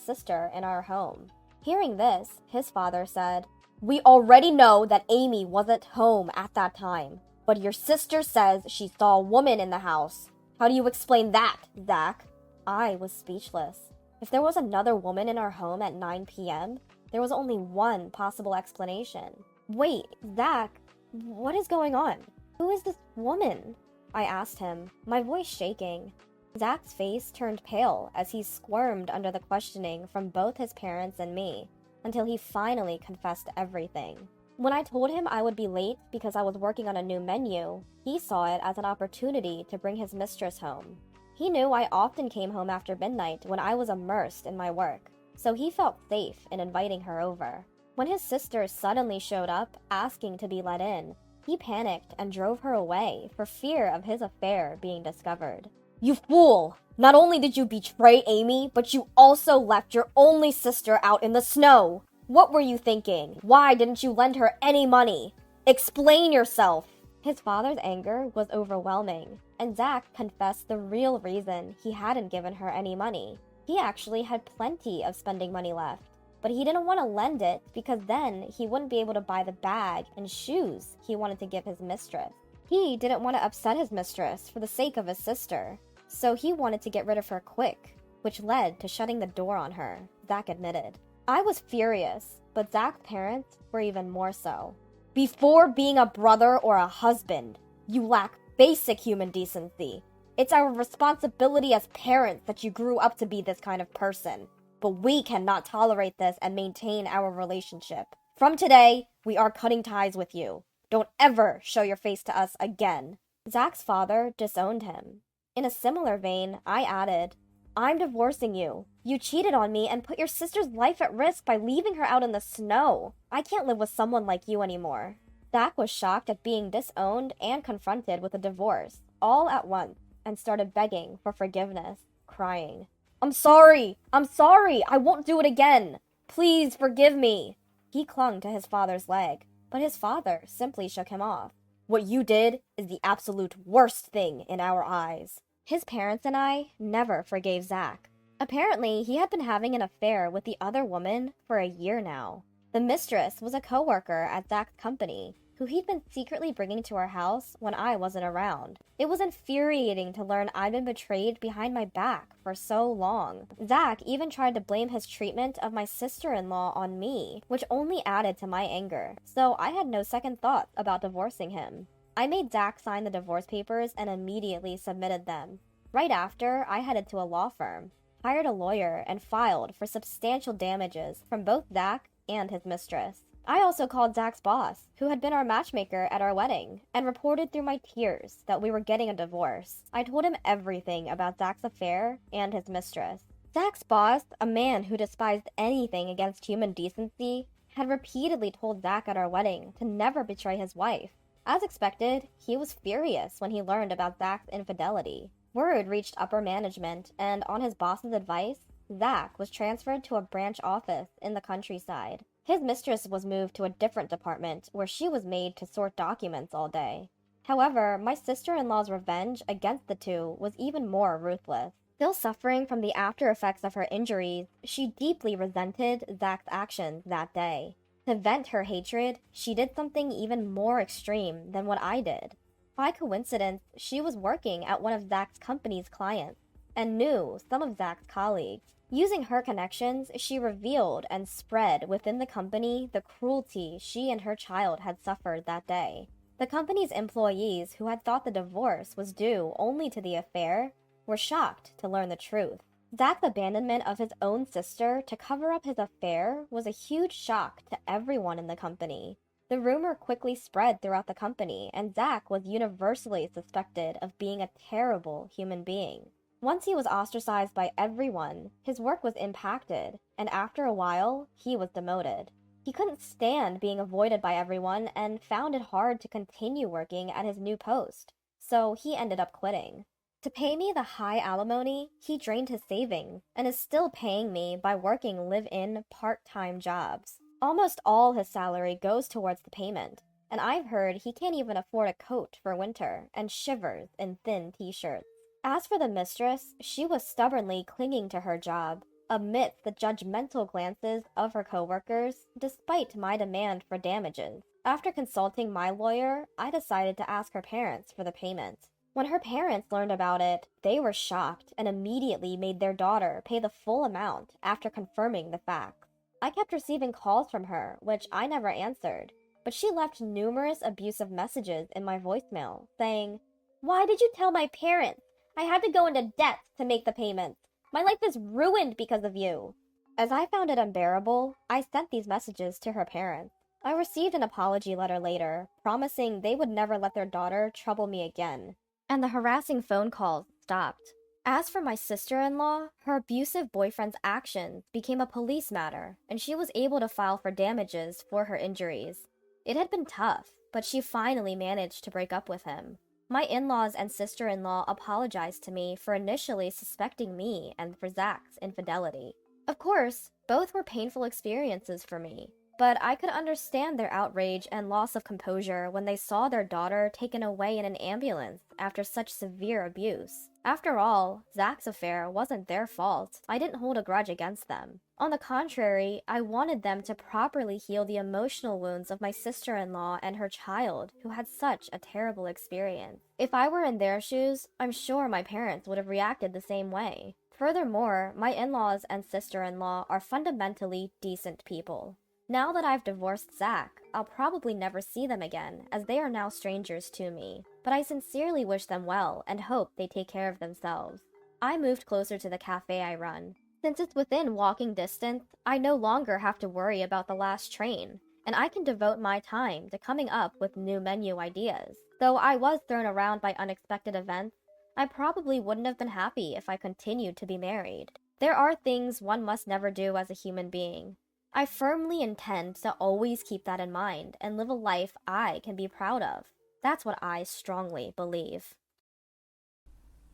sister in our home. Hearing this, his father said, "We already know that Amy wasn't home at that time, but your sister says she saw a woman in the house. How do you explain that, Zach?" I was speechless. If there was another woman in our home at 9 p.m., there was only one possible explanation. "Wait, Zach, what is going on? Who is this woman?" I asked him, my voice shaking. Zach's face turned pale as he squirmed under the questioning from both his parents and me, until he finally confessed everything. When I told him I would be late because I was working on a new menu, he saw it as an opportunity to bring his mistress home. He knew I often came home after midnight when I was immersed in my work, so he felt safe in inviting her over. When his sister suddenly showed up asking to be let in, he panicked and drove her away for fear of his affair being discovered. "You fool! Not only did you betray Amy, but you also left your only sister out in the snow! What were you thinking? Why didn't you lend her any money? Explain yourself!" His father's anger was overwhelming, and Zach confessed the real reason he hadn't given her any money. He actually had plenty of spending money left, but he didn't want to lend it because then he wouldn't be able to buy the bag and shoes he wanted to give his mistress. He didn't want to upset his mistress for the sake of his sister, so he wanted to get rid of her quick, which led to shutting the door on her, Zach admitted. I was furious, but Zach's parents were even more so. "Before being a brother or a husband, you lack basic human decency. It's our responsibility as parents that you grew up to be this kind of person. But we cannot tolerate this and maintain our relationship. From today, we are cutting ties with you. Don't ever show your face to us again." Zach's father disowned him. In a similar vein, I added, "I'm divorcing you. You cheated on me and put your sister's life at risk by leaving her out in the snow. I can't live with someone like you anymore." Zach was shocked at being disowned and confronted with a divorce, all at once, and started begging for forgiveness, crying, I'm sorry! I won't do it again! Please forgive me!" He clung to his father's leg, but his father simply shook him off. "What you did is the absolute worst thing in our eyes." His parents and I never forgave Zach. Apparently, he had been having an affair with the other woman for a year now. The mistress was a coworker at Zach's company, who he'd been secretly bringing to our house when I wasn't around. It was infuriating to learn I'd been betrayed behind my back for so long. Zach even tried to blame his treatment of my sister-in-law on me, which only added to my anger, so I had no second thoughts about divorcing him. I made Zach sign the divorce papers and immediately submitted them. Right after, I headed to a law firm, hired a lawyer, and filed for substantial damages from both Zach and his mistress. I also called Zach's boss, who had been our matchmaker at our wedding, and reported through my tears that we were getting a divorce. I told him everything about Zach's affair and his mistress. Zach's boss, a man who despised anything against human decency, had repeatedly told Zach at our wedding to never betray his wife. As expected, he was furious when he learned about Zach's infidelity. Word reached upper management, and on his boss's advice, Zach was transferred to a branch office in the countryside. His mistress was moved to a different department where she was made to sort documents all day. However, my sister-in-law's revenge against the two was even more ruthless. Still suffering from the after effects of her injuries, she deeply resented Zach's actions that day. To vent her hatred, she did something even more extreme than what I did. By coincidence, she was working at one of Zach's company's clients and knew some of Zach's colleagues. Using her connections, she revealed and spread within the company the cruelty she and her child had suffered that day. The company's employees, who had thought the divorce was due only to the affair, were shocked to learn the truth. Zach's abandonment of his own sister to cover up his affair was a huge shock to everyone in the company. The rumor quickly spread throughout the company, and Zach was universally suspected of being a terrible human being. Once he was ostracized by everyone, his work was impacted, and after a while, he was demoted. He couldn't stand being avoided by everyone and found it hard to continue working at his new post, so he ended up quitting. To pay me the high alimony, he drained his savings and is still paying me by working live-in part-time jobs. Almost all his salary goes towards the payment, and I've heard he can't even afford a coat for winter and shivers in thin t-shirts. As for the mistress, she was stubbornly clinging to her job, amidst the judgmental glances of her coworkers, despite my demand for damages. After consulting my lawyer, I decided to ask her parents for the payment. When her parents learned about it, they were shocked and immediately made their daughter pay the full amount after confirming the facts. I kept receiving calls from her, which I never answered, but she left numerous abusive messages in my voicemail, saying, "Why did you tell my parents? I had to go into debt to make the payments. My life is ruined because of you." As I found it unbearable, I sent these messages to her parents. I received an apology letter later, promising they would never let their daughter trouble me again, and the harassing phone calls stopped. As for my sister-in-law, her abusive boyfriend's actions became a police matter, and she was able to file for damages for her injuries. It had been tough, but she finally managed to break up with him. My in-laws and sister-in-law apologized to me for initially suspecting me and for Zach's infidelity. Of course, both were painful experiences for me, but I could understand their outrage and loss of composure when they saw their daughter taken away in an ambulance after such severe abuse. After all, Zach's affair wasn't their fault. I didn't hold a grudge against them. On the contrary, I wanted them to properly heal the emotional wounds of my sister-in-law and her child, who had such a terrible experience. If I were in their shoes, I'm sure my parents would have reacted the same way. Furthermore, my in-laws and sister-in-law are fundamentally decent people. Now that I've divorced Zach, I'll probably never see them again, as they are now strangers to me. But I sincerely wish them well and hope they take care of themselves. I moved closer to the cafe I run. Since it's within walking distance, I no longer have to worry about the last train, and I can devote my time to coming up with new menu ideas. Though I was thrown around by unexpected events, I probably wouldn't have been happy if I continued to be married. There are things one must never do as a human being. I firmly intend to always keep that in mind and live a life I can be proud of. That's what I strongly believe.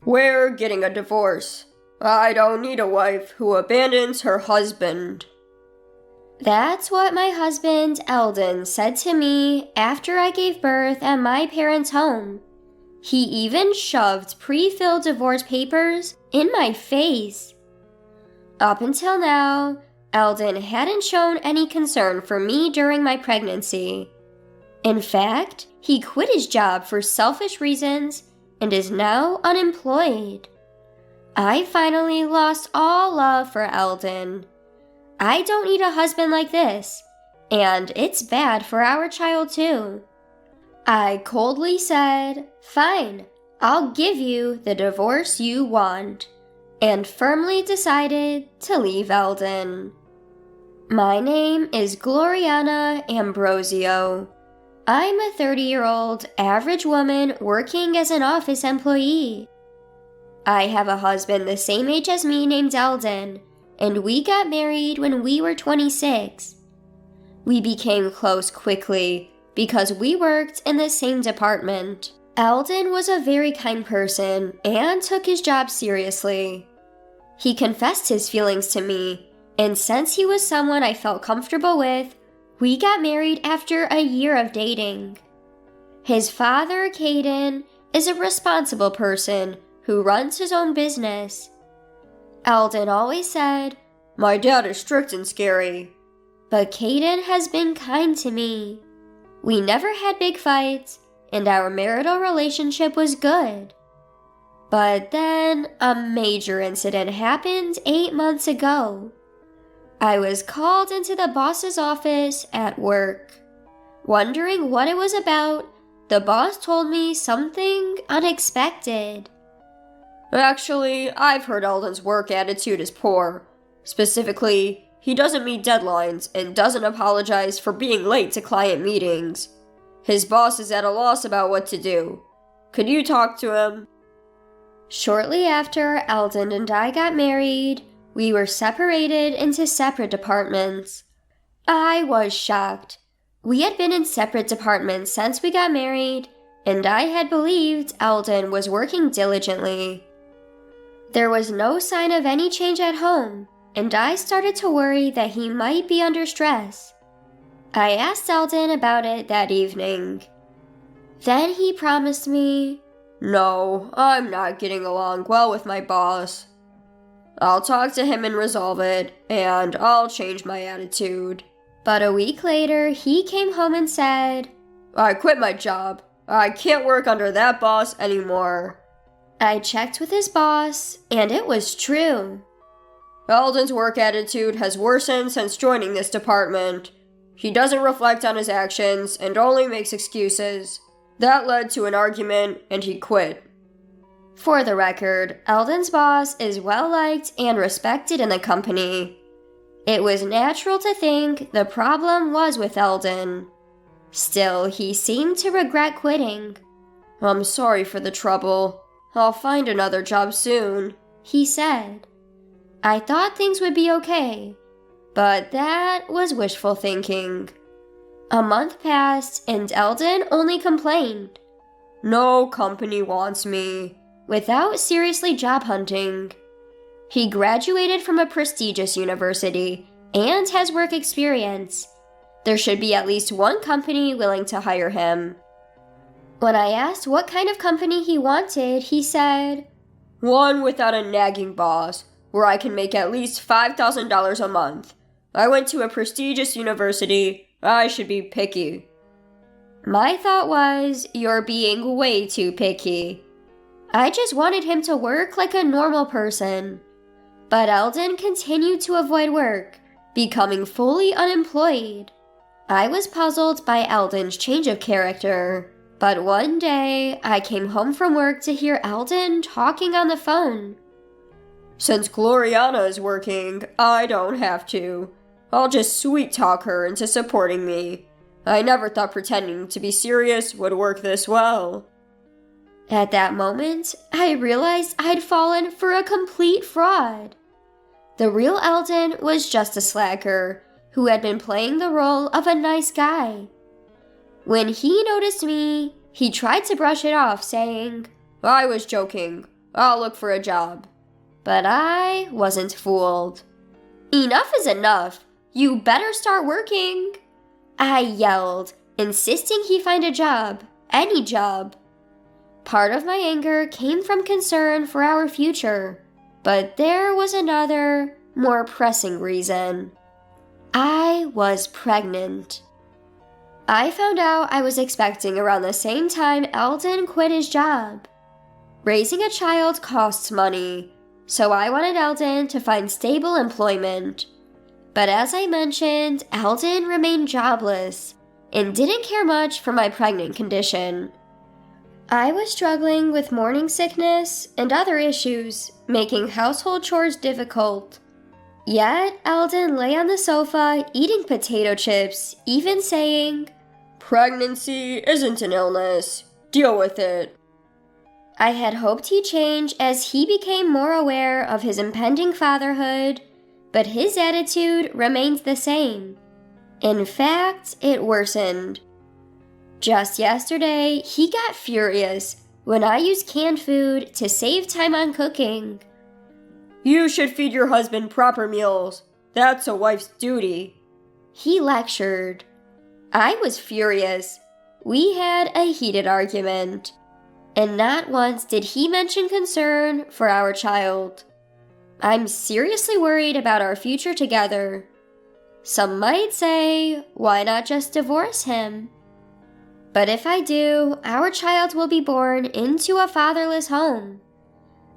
We're getting a divorce. I don't need a wife who abandons her husband. That's what my husband, Eldon, said to me after I gave birth at my parents' home. He even shoved pre-filled divorce papers in my face. Up until now, Eldon hadn't shown any concern for me during my pregnancy. In fact, he quit his job for selfish reasons and is now unemployed. I finally lost all love for Eldon. I don't need a husband like this, and it's bad for our child too. I coldly said, "Fine, I'll give you the divorce you want," and firmly decided to leave Eldon. My name is Gloriana Ambrosio. I'm a 30-year-old average woman working as an office employee. I have a husband the same age as me named Eldon, and we got married when we were 26. We became close quickly because we worked in the same department. Eldon was a very kind person and took his job seriously. He confessed his feelings to me, and since he was someone I felt comfortable with, we got married after a year of dating. His father, Caden, is a responsible person who runs his own business. Eldon always said, "My dad is strict and scary." but Caden has been kind to me. We never had big fights, and our marital relationship was good. But then a major incident happened 8 months ago. I was called into the boss's office at work. Wondering what it was about, the boss told me something unexpected. Actually, I've heard Eldon's work attitude is poor. Specifically, he doesn't meet deadlines and doesn't apologize for being late to client meetings. His boss is at a loss about what to do. Could you talk to him? Shortly after Eldon and I got married, we were separated into separate departments. I was shocked. We had been in separate departments since we got married, and I had believed Eldon was working diligently. There was no sign of any change at home, and I started to worry that he might be under stress. I asked Eldon about it that evening. Then he promised me, "No, I'm not getting along well with my boss. I'll talk to him and resolve it, and I'll change my attitude." But a week later, he came home and said, "I quit my job. I can't work under that boss anymore." I checked with his boss, and it was true. Eldon's work attitude has worsened since joining this department. He doesn't reflect on his actions and only makes excuses. That led to an argument, and he quit. For the record, Eldon's boss is well-liked and respected in the company. It was natural to think the problem was with Eldon. Still, he seemed to regret quitting. "I'm sorry for the trouble. I'll find another job soon," he said. I thought things would be okay, but that was wishful thinking. A month passed and Eldon only complained. "No company wants me," without seriously job hunting. He graduated from a prestigious university and has work experience. There should be at least one company willing to hire him. When I asked what kind of company he wanted, he said, "One without a nagging boss, where I can make at least $5,000 a month. I went to a prestigious university. I should be picky." My thought was, you're being way too picky. I just wanted him to work like a normal person. But Eldon continued to avoid work, becoming fully unemployed. I was puzzled by Eldon's change of character. But one day, I came home from work to hear Eldon talking on the phone. "Since Gloriana is working, I don't have to. I'll just sweet-talk her into supporting me. I never thought pretending to be serious would work this well." At that moment, I realized I'd fallen for a complete fraud. The real Eldon was just a slacker who had been playing the role of a nice guy. When he noticed me, he tried to brush it off, saying, "I was joking. I'll look for a job." But I wasn't fooled. "Enough is enough. You better start working," I yelled, insisting he find a job, any job. Part of my anger came from concern for our future, but there was another, more pressing reason. I was pregnant. I found out I was expecting around the same time Eldon quit his job. Raising a child costs money, so I wanted Eldon to find stable employment. But as I mentioned, Eldon remained jobless and didn't care much for my pregnant condition. I was struggling with morning sickness and other issues, making household chores difficult. Yet, Eldon lay on the sofa eating potato chips, even saying, "Pregnancy isn't an illness. Deal with it." I had hoped he'd change as he became more aware of his impending fatherhood, but his attitude remained the same. In fact, it worsened. Just yesterday, he got furious when I used canned food to save time on cooking. "You should feed your husband proper meals. That's a wife's duty," he lectured. I was furious. We had a heated argument, and not once did he mention concern for our child. I'm seriously worried about our future together. Some might say, why not just divorce him? But if I do, our child will be born into a fatherless home.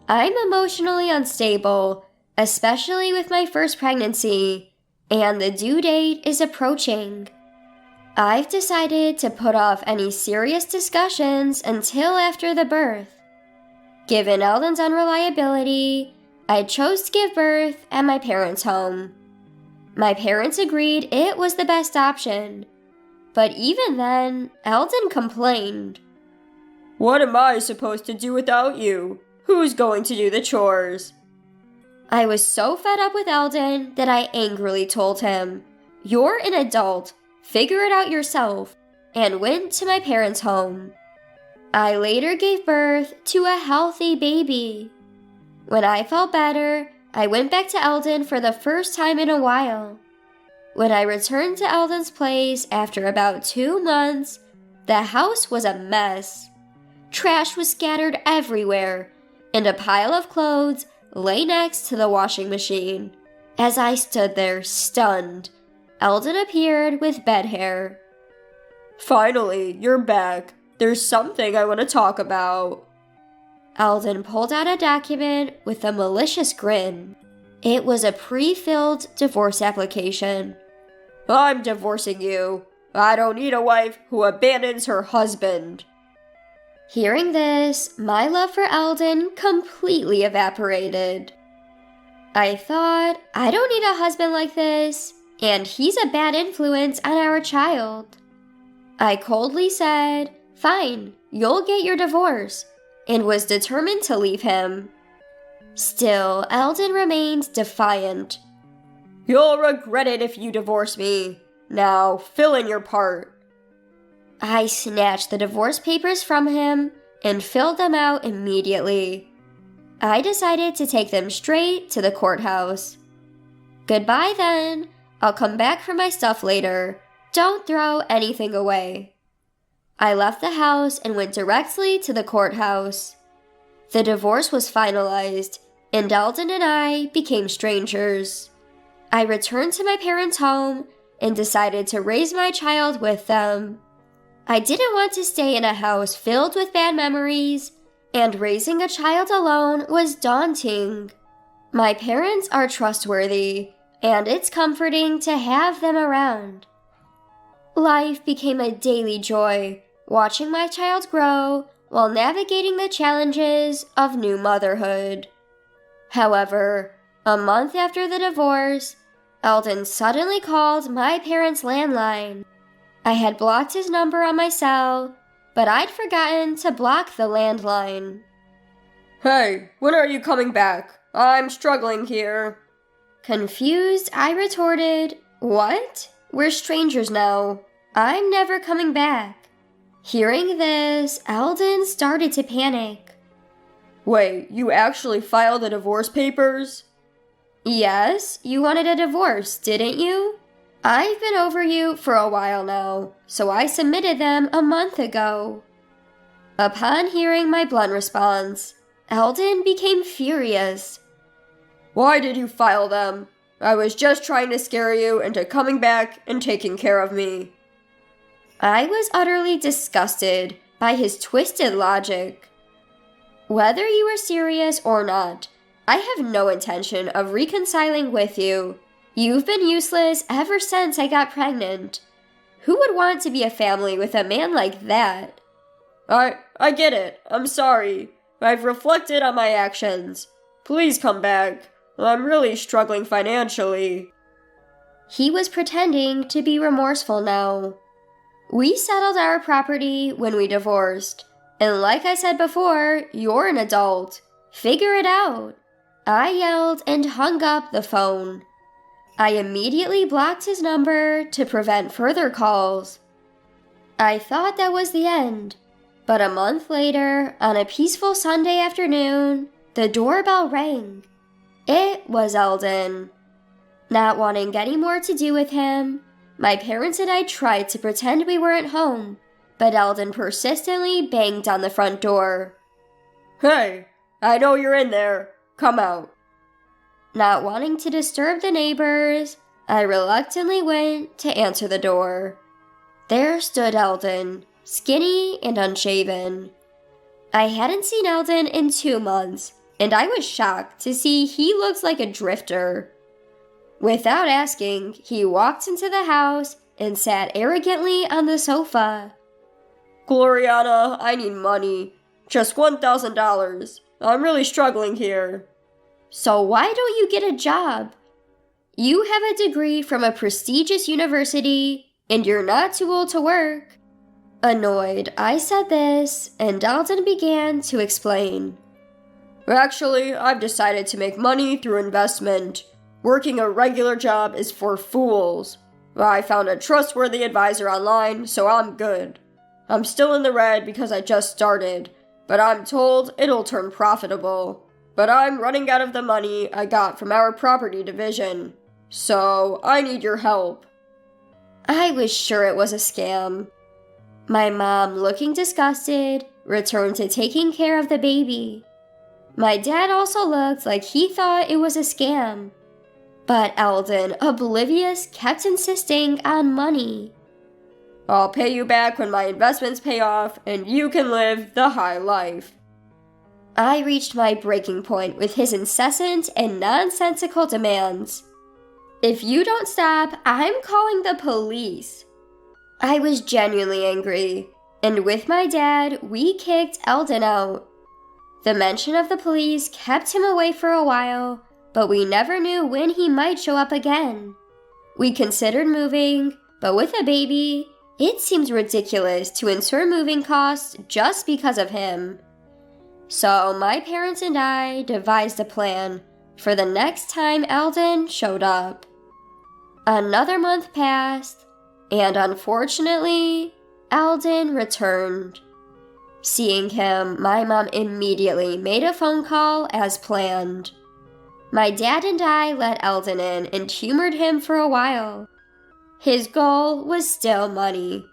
I'm emotionally unstable, especially with my first pregnancy, and the due date is approaching. I've decided to put off any serious discussions until after the birth. Given Eldon's unreliability, I chose to give birth at my parents' home. My parents agreed it was the best option, but even then, Eldon complained. "What am I supposed to do without you? Who's going to do the chores?" I was so fed up with Eldon that I angrily told him, "You're an adult, figure it out yourself," and went to my parents' home. I later gave birth to a healthy baby. When I felt better, I went back to Eldon for the first time in a while. When I returned to Eldon's place after about 2 months, the house was a mess. Trash was scattered everywhere, and a pile of clothes lay next to the washing machine. As I stood there, stunned, Eldon appeared with bed hair. "Finally, you're back. There's something I want to talk about." Eldon pulled out a document with a malicious grin. It was a pre-filled divorce application. "I'm divorcing you. I don't need a wife who abandons her husband." Hearing this, my love for Eldon completely evaporated. I thought, I don't need a husband like this, and he's a bad influence on our child. I coldly said, "Fine, you'll get your divorce," and was determined to leave him. Still, Eldon remained defiant. "You'll regret it if you divorce me. Now, fill in your part." I snatched the divorce papers from him and filled them out immediately. I decided to take them straight to the courthouse. "Goodbye then. I'll come back for my stuff later. Don't throw anything away." I left the house and went directly to the courthouse. The divorce was finalized, and Eldon and I became strangers. I returned to my parents' home and decided to raise my child with them. I didn't want to stay in a house filled with bad memories, and raising a child alone was daunting. My parents are trustworthy, and it's comforting to have them around. Life became a daily joy, watching my child grow while navigating the challenges of new motherhood. However, a month after the divorce, Eldon suddenly called my parents' landline. I had blocked his number on my cell, but I'd forgotten to block the landline. "Hey, when are you coming back? I'm struggling here." Confused, I retorted, "What? We're strangers now. I'm never coming back." Hearing this, Eldon started to panic. "Wait, you actually filed the divorce papers?" "Yes, you wanted a divorce, didn't you? I've been over you for a while now, so I submitted them a month ago." Upon hearing my blunt response, Eldon became furious. "Why did you file them? I was just trying to scare you into coming back and taking care of me." I was utterly disgusted by his twisted logic. "Whether you are serious or not, I have no intention of reconciling with you. You've been useless ever since I got pregnant. Who would want to be a family with a man like that?" I get it. I'm sorry. I've reflected on my actions. Please come back. I'm really struggling financially. He was pretending to be remorseful now. We settled our property when we divorced, and like I said before, you're an adult. Figure it out. I yelled and hung up the phone. I immediately blocked his number to prevent further calls. I thought that was the end, but a month later, on a peaceful Sunday afternoon, the doorbell rang. It was Eldon. Not wanting any more to do with him, my parents and I tried to pretend we weren't home, but Eldon persistently banged on the front door. Hey, I know you're in there. Come out. Not wanting to disturb the neighbors, I reluctantly went to answer the door. There stood Eldon, skinny and unshaven. I hadn't seen Eldon in 2 months, and I was shocked to see he looked like a drifter. Without asking, he walked into the house and sat arrogantly on the sofa. Gloriana, I need money. Just $1,000. I'm really struggling here. So why don't you get a job? You have a degree from a prestigious university, and you're not too old to work. Annoyed, I said this, and Eldon began to explain. Actually, I've decided to make money through investment. Working a regular job is for fools. I found a trustworthy advisor online, so I'm good. I'm still in the red because I just started, but I'm told it'll turn profitable. But I'm running out of the money I got from our property division, so I need your help. I was sure it was a scam. My mom, looking disgusted, returned to taking care of the baby. My dad also looked like he thought it was a scam. But Eldon, oblivious, kept insisting on money. I'll pay you back when my investments pay off, and you can live the high life. I reached my breaking point with his incessant and nonsensical demands. If you don't stop, I'm calling the police. I was genuinely angry, and with my dad, we kicked Eldon out. The mention of the police kept him away for a while, but we never knew when he might show up again. We considered moving, but with a baby, it seemed ridiculous to incur moving costs just because of him. So my parents and I devised a plan for the next time Eldon showed up. Another month passed, and unfortunately, Eldon returned. Seeing him, my mom immediately made a phone call as planned. My dad and I let Eldon in and humored him for a while. His goal was still money.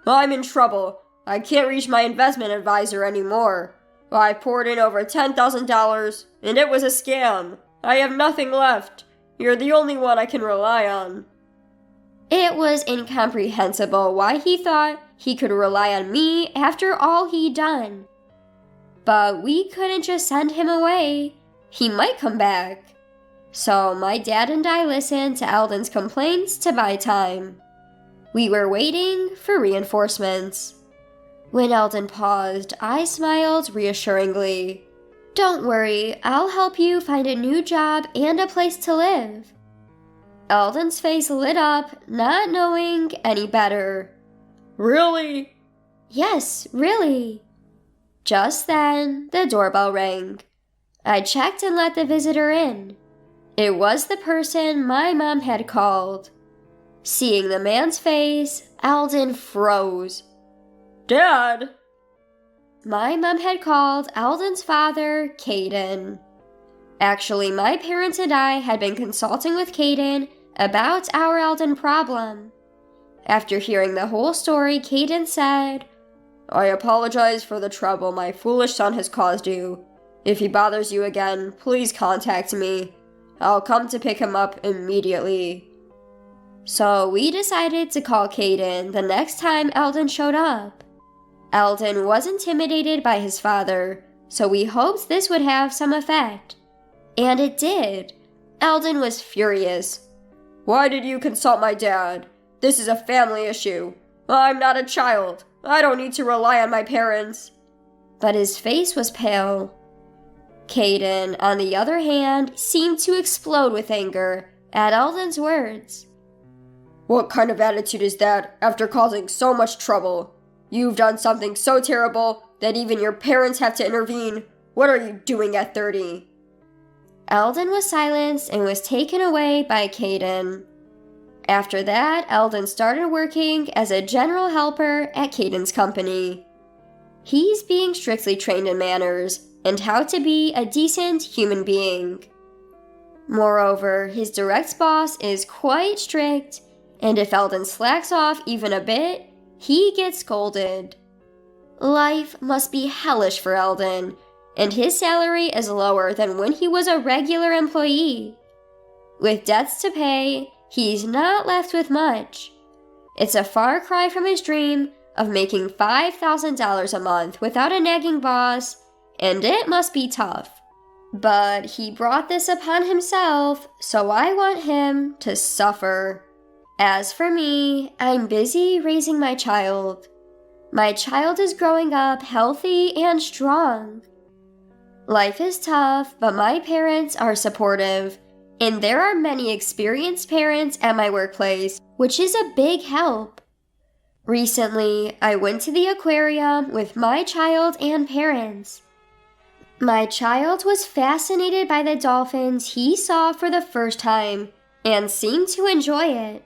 I'm in trouble. I can't reach my investment advisor anymore. I poured in over $10,000, and it was a scam. I have nothing left. You're the only one I can rely on. It was incomprehensible why he thought he could rely on me after all he'd done. But we couldn't just send him away. He might come back. So my dad and I listened to Eldon's complaints to buy time. We were waiting for reinforcements. When Eldon paused, I smiled reassuringly. Don't worry, I'll help you find a new job and a place to live. Eldon's face lit up, not knowing any better. Really? Yes, really. Just then, the doorbell rang. I checked and let the visitor in. It was the person my mom had called. Seeing the man's face, Eldon froze. Dad! My mom had called Eldon's father, Caden. Actually, my parents and I had been consulting with Caden about our Eldon problem. After hearing the whole story, Caden said, I apologize for the trouble my foolish son has caused you. If he bothers you again, please contact me. I'll come to pick him up immediately. So we decided to call Caden the next time Eldon showed up. Eldon was intimidated by his father, so we hoped this would have some effect. And it did. Eldon was furious. Why did you consult my dad? This is a family issue. I'm not a child. I don't need to rely on my parents. But his face was pale. Caden, on the other hand, seemed to explode with anger at Eldon's words. What kind of attitude is that after causing so much trouble? You've done something so terrible that even your parents have to intervene. What are you doing at 30? Eldon was silenced and was taken away by Caden. After that, Eldon started working as a general helper at Caden's company. He's being strictly trained in manners and how to be a decent human being. Moreover, his direct boss is quite strict, and if Eldon slacks off even a bit, he gets scolded. Life must be hellish for Eldon, and his salary is lower than when he was a regular employee. With debts to pay, he's not left with much. It's a far cry from his dream of making $5,000 a month without a nagging boss, and it must be tough. But he brought this upon himself, so I want him to suffer. As for me, I'm busy raising my child. My child is growing up healthy and strong. Life is tough, but my parents are supportive, and there are many experienced parents at my workplace, which is a big help. Recently, I went to the aquarium with my child and parents. My child was fascinated by the dolphins he saw for the first time and seemed to enjoy it.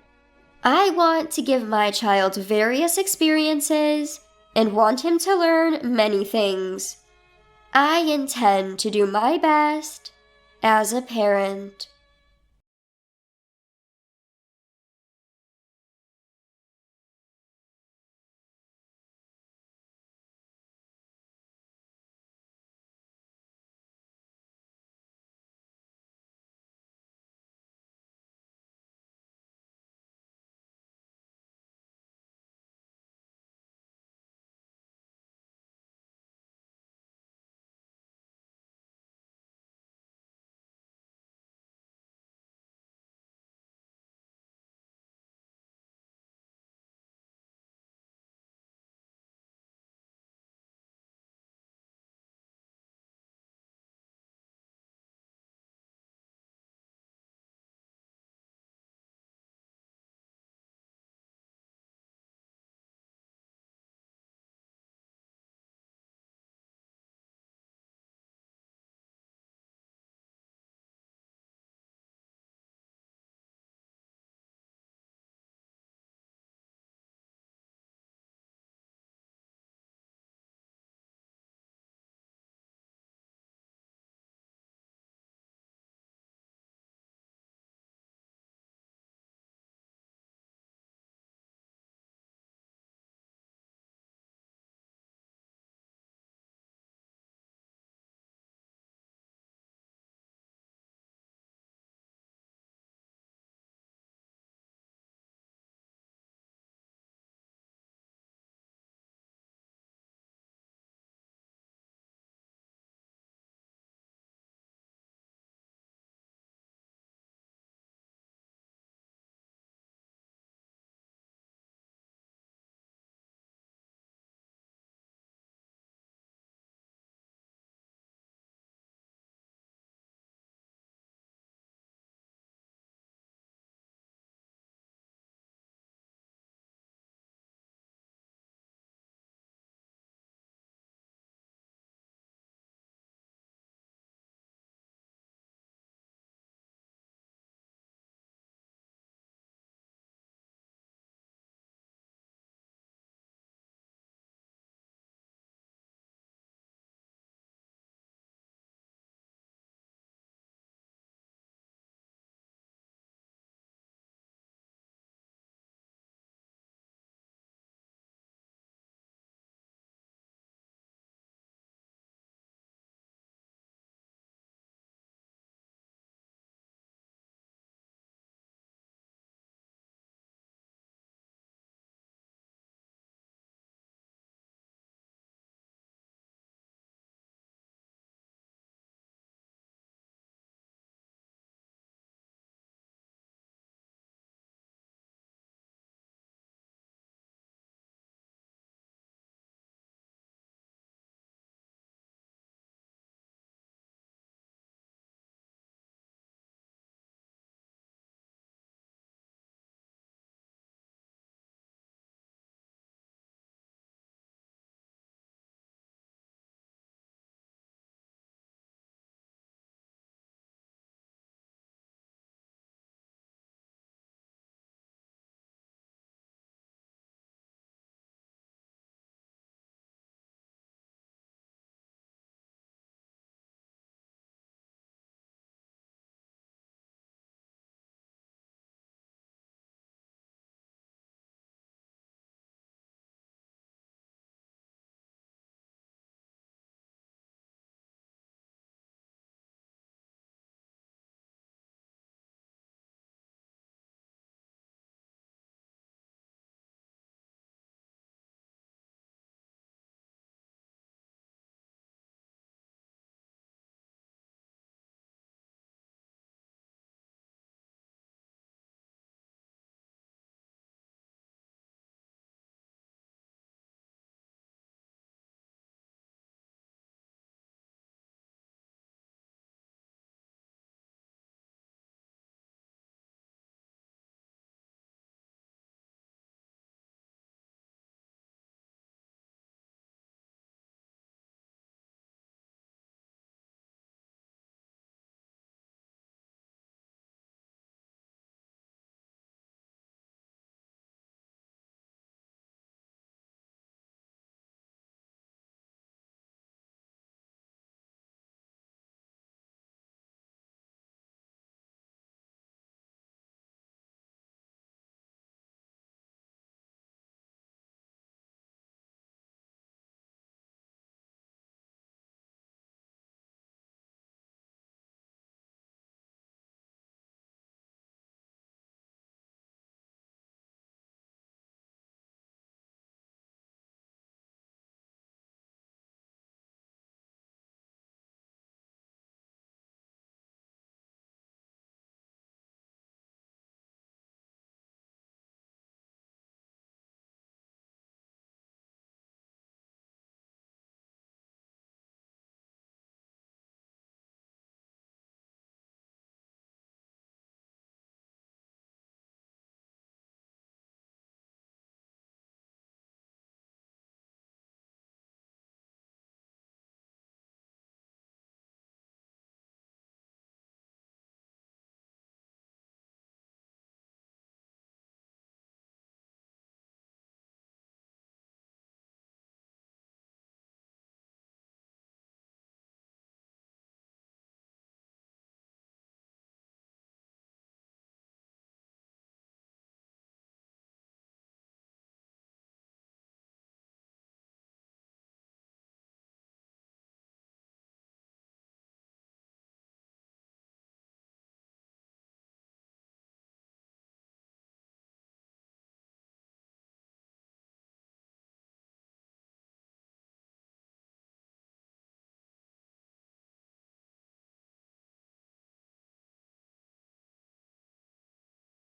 I want to give my child various experiences and want him to learn many things. I intend to do my best as a parent.